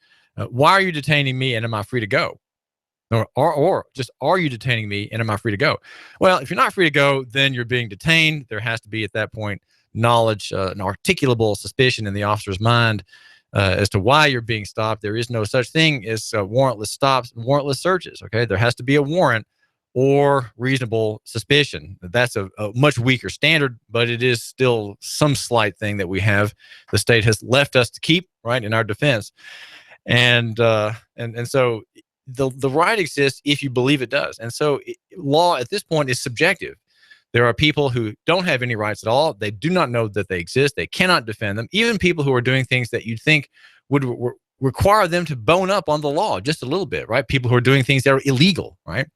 why are you detaining me and am I free to go? Or just, are you detaining me and am I free to go? Well, if you're not free to go, then you're being detained. There has to be at that point knowledge, an articulable suspicion in the officer's mind as to why you're being stopped. There is no such thing as warrantless stops, warrantless searches. Okay, there has to be a warrant or reasonable suspicion. That's a much weaker standard, but it is still some slight thing that we have. The state has left us to keep, right, in our defense, and so the right exists if you believe it does. And so law at this point is subjective. There are people who don't have any rights at all. They do not know that they exist. They cannot defend them. Even people who are doing things that you'd think would require them to bone up on the law just a little bit, right? People who are doing things that are illegal, right?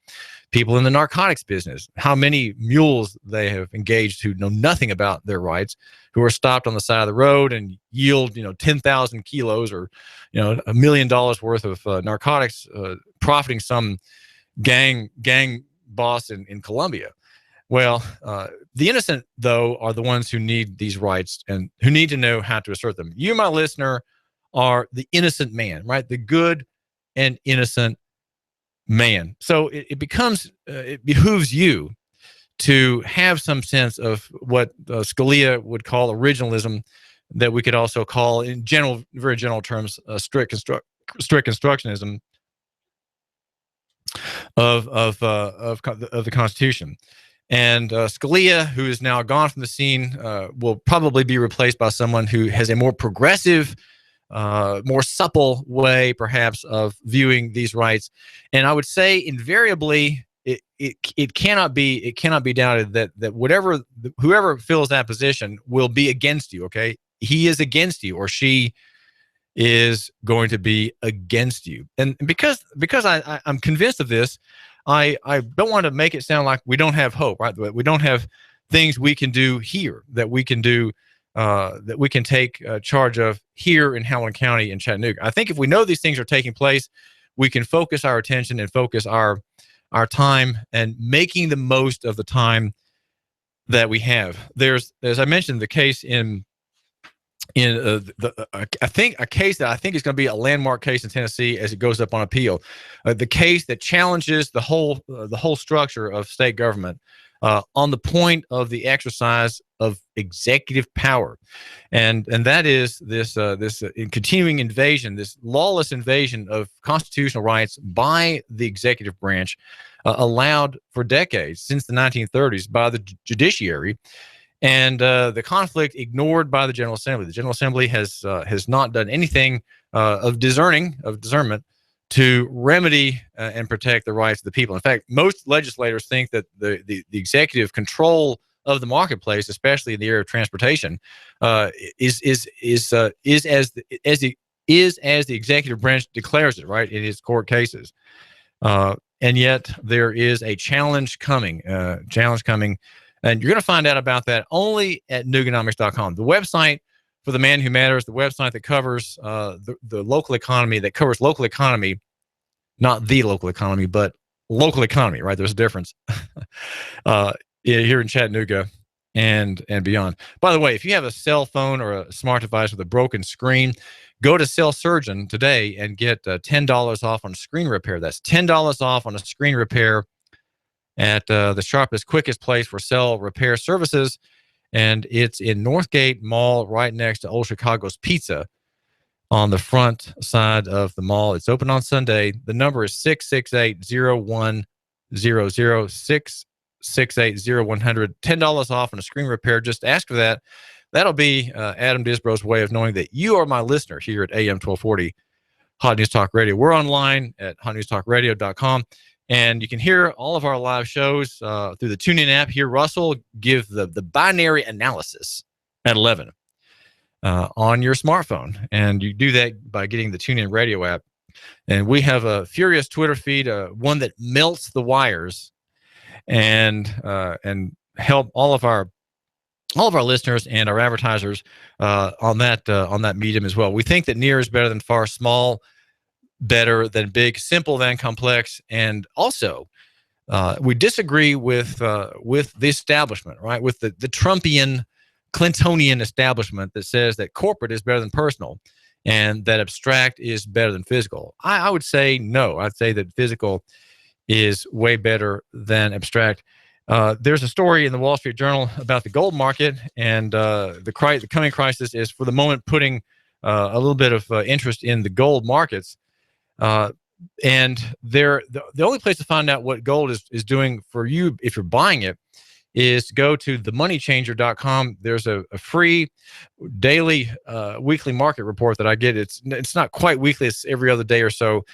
People in the narcotics business, how many mules they have engaged who know nothing about their rights, who are stopped on the side of the road and yield, 10,000 kilos or, $1 million worth of narcotics, profiting some gang boss in Colombia. Well, the innocent, though, are the ones who need these rights and who need to know how to assert them. You, my listener, are the innocent man, right? The good and innocent man. So it behooves you to have some sense of what Scalia would call originalism, that we could also call, in general, very general terms, strict constructionism of the Constitution. And Scalia, who is now gone from the scene, will probably be replaced by someone who has a more progressive, more supple way, perhaps, of viewing these rights. And I would say, invariably, it cannot be doubted that whoever fills that position will be against you. Okay, he is against you, or she is going to be against you. And because I'm convinced of this, I don't want to make it sound like we don't have hope, right? We don't have things we can do here, that we can do, that we can take charge of here in Howland County and Chattanooga. I think if we know these things are taking place, we can focus our attention and focus our time and making the most of the time that we have. There's, as I mentioned, the case I think a case that I think is going to be a landmark case in Tennessee as it goes up on appeal, the case that challenges the whole structure of state government on the point of the exercise of executive power, and that is this continuing invasion, this lawless invasion of constitutional rights by the executive branch, allowed for decades since the 1930s by the judiciary. And the conflict ignored by the General Assembly. The General Assembly has not done anything of discernment to remedy and protect the rights of the people. In fact, most legislators think that the executive control of the marketplace, especially in the area of transportation, is as the executive branch declares it, right, in its court cases. And yet there is a challenge coming. And you're going to find out about that only at Nooganomics.com, the website for the man who matters, the website that covers the local economy, that covers local economy, not the local economy, but local economy, right? There's a difference here in Chattanooga and beyond. By the way, if you have a cell phone or a smart device with a broken screen, go to Cell Surgeon today and get $10 off on a screen repair. That's $10 off on a screen repair at the sharpest, quickest place for cell repair services. And it's in Northgate Mall, right next to Old Chicago's Pizza on the front side of the mall. It's open on Sunday. The number is 668-0100, 668-0100. $10 off on a screen repair. Just ask for that. That'll be Adam Disbrow's way of knowing that you are my listener here at AM 1240 Hot News Talk Radio. We're online at hotnewstalkradio.com. And you can hear all of our live shows through the TuneIn app. Hear Russell give the binary analysis at 11 on your smartphone. And you do that by getting the TuneIn radio app. And we have a furious Twitter feed, one that melts the wires and help all of our listeners and our advertisers on that medium as well. We think that near is better than far, small better than big, simple than complex, and also we disagree with the establishment, right? With the Trumpian, Clintonian establishment that says that corporate is better than personal, and that abstract is better than physical. I would say no. I'd say that physical is way better than abstract. There's a story in the Wall Street Journal about the gold market, and the coming crisis is for the moment putting a little bit of interest in the gold markets. And the only place to find out what gold is doing for you if you're buying it is go to themoneychanger.com. There's a free daily weekly market report that I get. It's not quite weekly, it's every other day or so,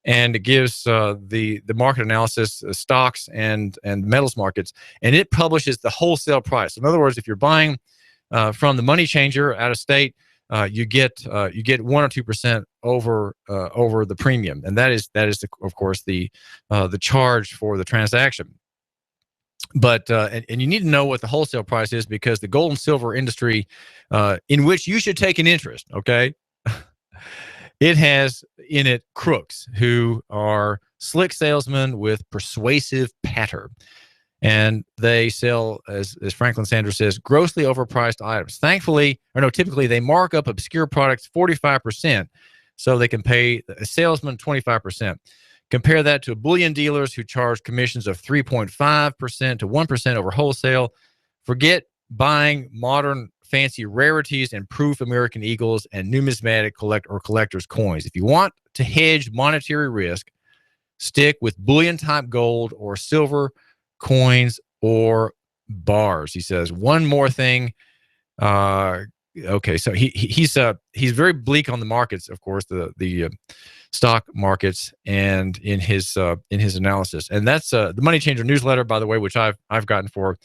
and it gives the market analysis, stocks and metals markets, and it publishes the wholesale price. In other words, if you're buying from the Money Changer out of state, you get 1 or 2% over the premium, and that is of course the charge for the transaction. But and you need to know what the wholesale price is, because the gold and silver industry, in which you should take an interest, okay, it has in it crooks who are slick salesmen with persuasive patter. And they sell, as Franklin Sanders says, grossly overpriced items. Typically they mark up obscure products 45%, so they can pay a salesman 25%. Compare that to bullion dealers who charge commissions of 3.5% to 1% over wholesale. Forget buying modern fancy rarities and proof American Eagles and numismatic collector's coins. If you want to hedge monetary risk, stick with bullion type gold or silver coins or bars. He says one more thing. Okay, so he's very bleak on the markets, of course, the stock markets, and in his analysis. And that's the Money Changer newsletter, by the way, which I've gotten for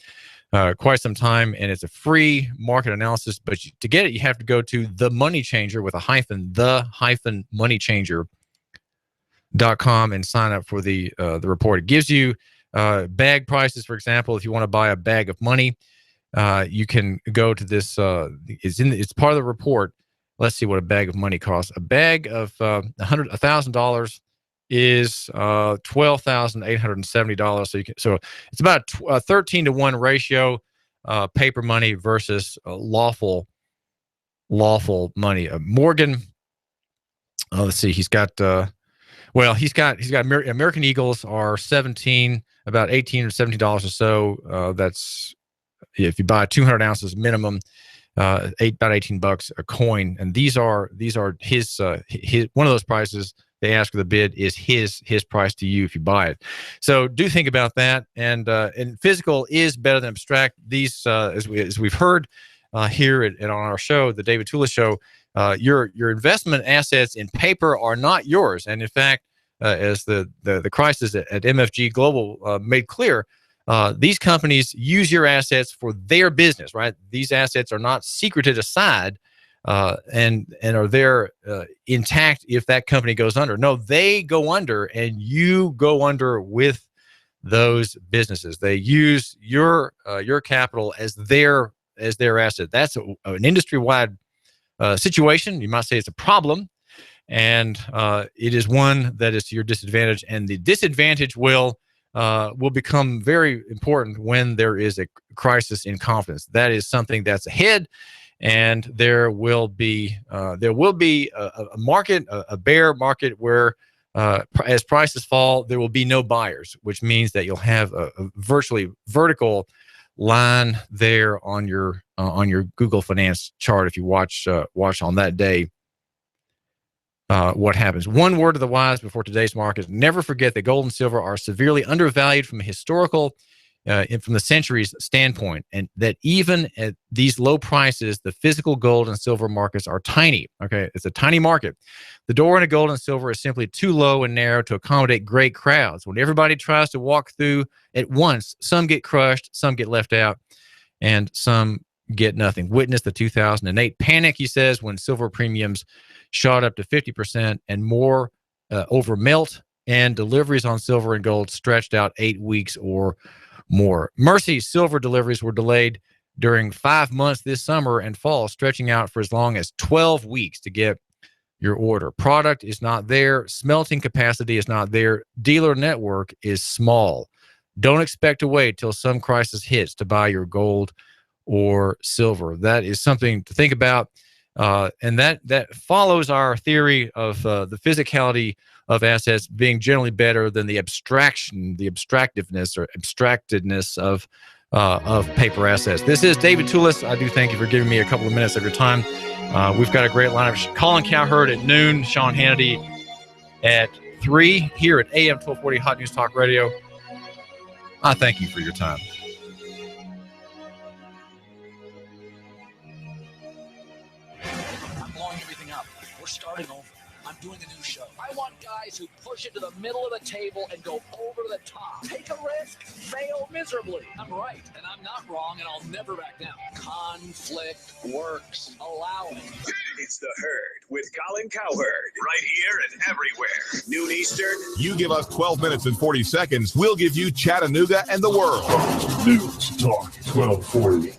quite some time, and it's a free market analysis. But to get it, you have to go to the Money Changer with a hyphen, moneychanger.com, and sign up for the report. It gives you bag prices. For example, if you want to buy a bag of money, you can go to this. It's part of the report. Let's see what a bag of money costs. A bag of $1,000 is $12,870. So it's about a 13-to-1 ratio, paper money versus lawful money. Morgan. Let's see. He's got. He's got American Eagles are about $18 or $17 or so. That's if you buy 200 ounces minimum, about $18 a coin. And these are his one of those prices. They ask for the bid is his price to you if you buy it. So do think about that. And physical is better than abstract. These as we've heard here and on our show, the David Tulis show, your investment assets in paper are not yours. And in fact, as the crisis at MFG Global made clear, these companies use your assets for their business, right? These assets are not secreted aside and are there intact if that company goes under. No, they go under, and you go under with those businesses. They use your capital as their asset. That's an industry-wide situation. You might say it's a problem, and it is one that is to your disadvantage. And the disadvantage will become very important when there is a crisis in confidence. That is something that's ahead, and there will be a market, a bear market, where as prices fall, there will be no buyers, which means that you'll have a virtually vertical line there on your Google Finance chart if you watch on that day. What happens. One word to the wise before today's market: never forget that gold and silver are severely undervalued from a historical from the centuries standpoint, and that even at these low prices, the physical gold and silver markets are tiny. Okay, it's a tiny market. The door into gold and silver is simply too low and narrow to accommodate great crowds. When everybody tries to walk through at once, some get crushed, some get left out, and some get nothing. Witness the 2008 panic, he says, when silver premiums shot up to 50% and more over melt, and deliveries on silver and gold stretched out 8 weeks or more. Mercy's silver deliveries were delayed during 5 months this summer and fall, stretching out for as long as 12 weeks to get your order. Product is not there. Smelting capacity is not there. Dealer network is small. Don't expect to wait till some crisis hits to buy your gold or silver. That is something to think about. And that follows our theory of the physicality of assets being generally better than the abstractiveness or abstractedness of paper assets. This is David Tulis. I do thank you for giving me a couple of minutes of your time. We've got a great lineup. Colin Cowherd at noon, Sean Hannity at 3 here at AM 1240 Hot News Talk Radio. I thank you for your time.
I'm blowing everything up. We're starting over. I'm doing a new show. I want guys who push it to the middle of the table and go over the top. Take a risk, fail miserably. I'm right, and I'm not wrong, and I'll never back down. Conflict works. Allow it.
It's The Herd with Colin Cowherd. Right here and everywhere. Noon Eastern.
You give us 12 minutes and 40 seconds, we'll give you Chattanooga and the world.
News Talk 1240.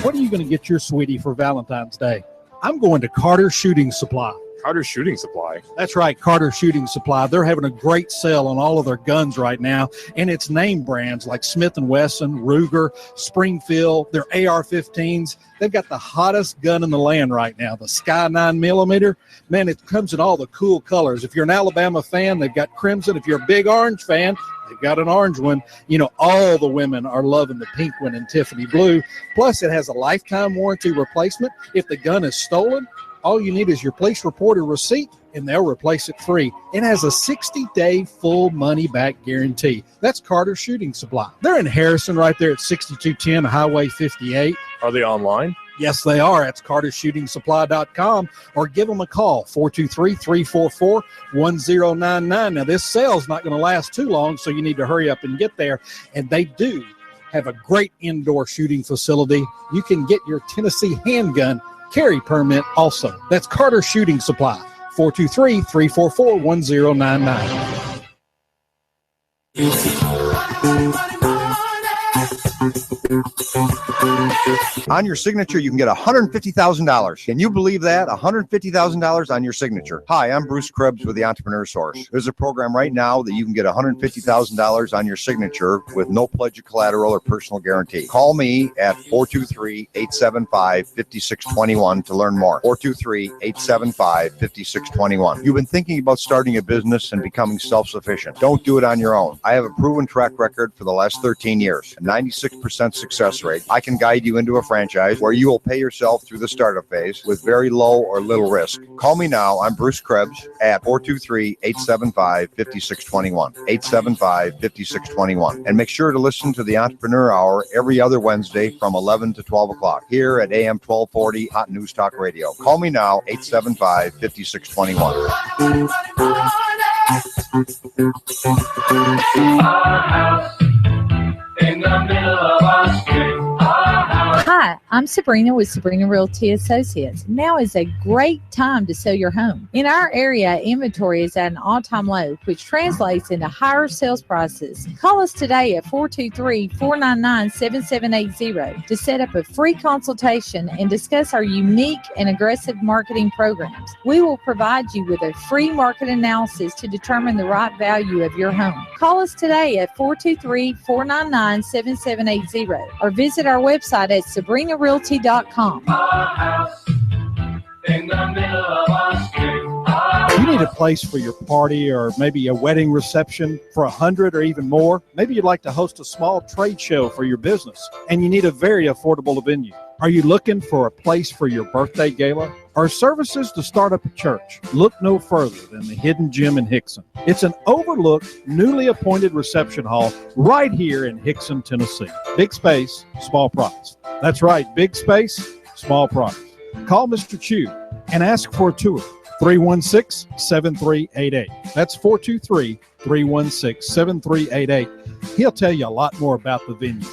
What are you going to get your sweetie for Valentine's Day? I'm going to Carter Shooting Supply.
Carter Shooting Supply?
That's right, Carter Shooting Supply. They're having a great sale on all of their guns right now, and it's name brands like Smith & Wesson, Ruger, Springfield, their AR-15s. They've got the hottest gun in the land right now, the Sky 9mm. Man, it comes in all the cool colors. If you're an Alabama fan, they've got crimson. If you're a big orange fan, they've got an orange one. You know, all the women are loving the pink one and Tiffany blue. Plus, it has a lifetime warranty replacement. If the gun is stolen, all you need is your police report or receipt, and they'll replace it free. It has a 60-day full money-back guarantee. That's Carter Shooting Supply. They're in Harrison right there at 6210 Highway 58.
Are they online?
Yes, they are. That's cartershootingsupply.com, or give them a call, 423-344-1099. Now, this sale's not going to last too long, so you need to hurry up and get there. And they do have a great indoor shooting facility. You can get your Tennessee handgun carry permit also. That's Carter Shooting Supply, 423-344-1099.
On your signature, you can get $150,000. Can you believe that? $150,000 on your signature. Hi, I'm Bruce Krebs with the Entrepreneur Source. There's a program right now that you can get $150,000 on your signature with no pledge of collateral or personal guarantee. Call me at 423-875-5621 to learn more. 423-875-5621. You've been thinking about starting a business and becoming self-sufficient. Don't do it on your own. I have a proven track record for the last 13 years, a 96% success rate. I can guide you into a franchise where you will pay yourself through the startup phase with very low or little risk. Call me now. I'm Bruce Krebs at 423-875-5621. 875-5621. And make sure to listen to the Entrepreneur Hour every other Wednesday from 11 to 12 o'clock here at AM 1240 Hot News Talk Radio. Call me now, 875-5621.
In the middle of our street.
Hi, I'm Sabrina with Sabrina Realty Associates. Now is a great time to sell your home. In our area, inventory is at an all-time low, which translates into higher sales prices. Call us today at 423-499-7780 to set up a free consultation and discuss our unique and aggressive marketing programs. We will provide you with a free market analysis to determine the right value of your home. Call us today at 423-499-7780 or visit our website at SabrinaRealty.com.
In the middle of our street.
You need a place for your party or maybe a wedding reception for 100 or even more. Maybe you'd like to host a small trade show for your business and you need a very affordable venue. Are you looking for a place for your birthday gala? or services to start up a church, look no further than the Hidden Gem in Hickson. It's an overlooked, newly appointed reception hall right here in Hickson, Tennessee. Big space, small price. That's right, big space, small price. Call Mr. Chu and ask for a tour. 316-7388. That's 423-316-7388. He'll tell you a lot more about the venue.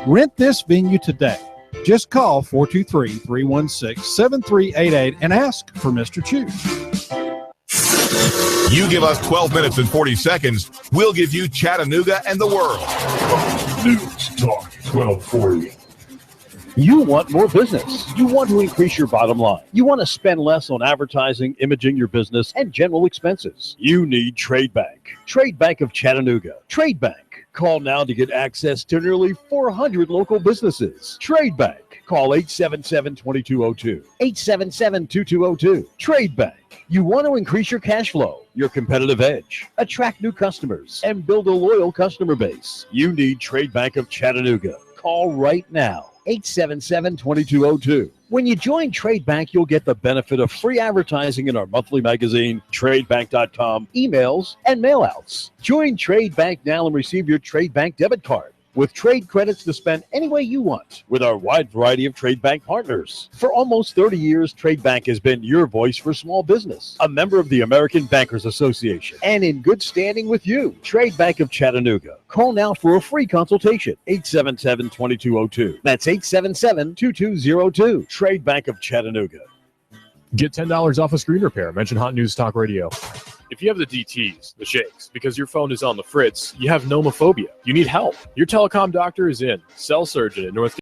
Rent this venue today. Just call 423-316-7388 and ask for Mr. Chu.
You give us 12 minutes and 40 seconds, we'll give you Chattanooga and the world.
News Talk 1240. You want more business. You want to increase your bottom line. You want to spend less on advertising, imaging your business, and general expenses. You need Trade Bank. Trade Bank of Chattanooga. Trade Bank. Call now to get access to nearly 400 local businesses. Trade Bank. Call 877-2202. 877-2202. Trade Bank. You want to increase your cash flow, your competitive edge, attract new customers, and build a loyal customer base. You need Trade Bank of Chattanooga. Call right now. 877-2202. When you join Trade Bank, you'll get the benefit of free advertising in our monthly magazine, tradebank.com, emails, and mailouts. Join Trade Bank now and receive your Trade Bank debit card with trade credits to spend any way you want with our wide variety of Trade Bank partners. For almost 30 years, Trade Bank has been your voice for small business, a member of the American Bankers Association, and in good standing with you. Trade Bank of Chattanooga. Call now for a free consultation, 877-2202. That's 877-2202. Trade Bank of Chattanooga.
Get $10 off a screen repair. Mention Hot News Talk Radio. If you have the DTs, the shakes, because your phone is on the fritz, you have nomophobia. You need help. Your telecom doctor is in. Cell surgeon in North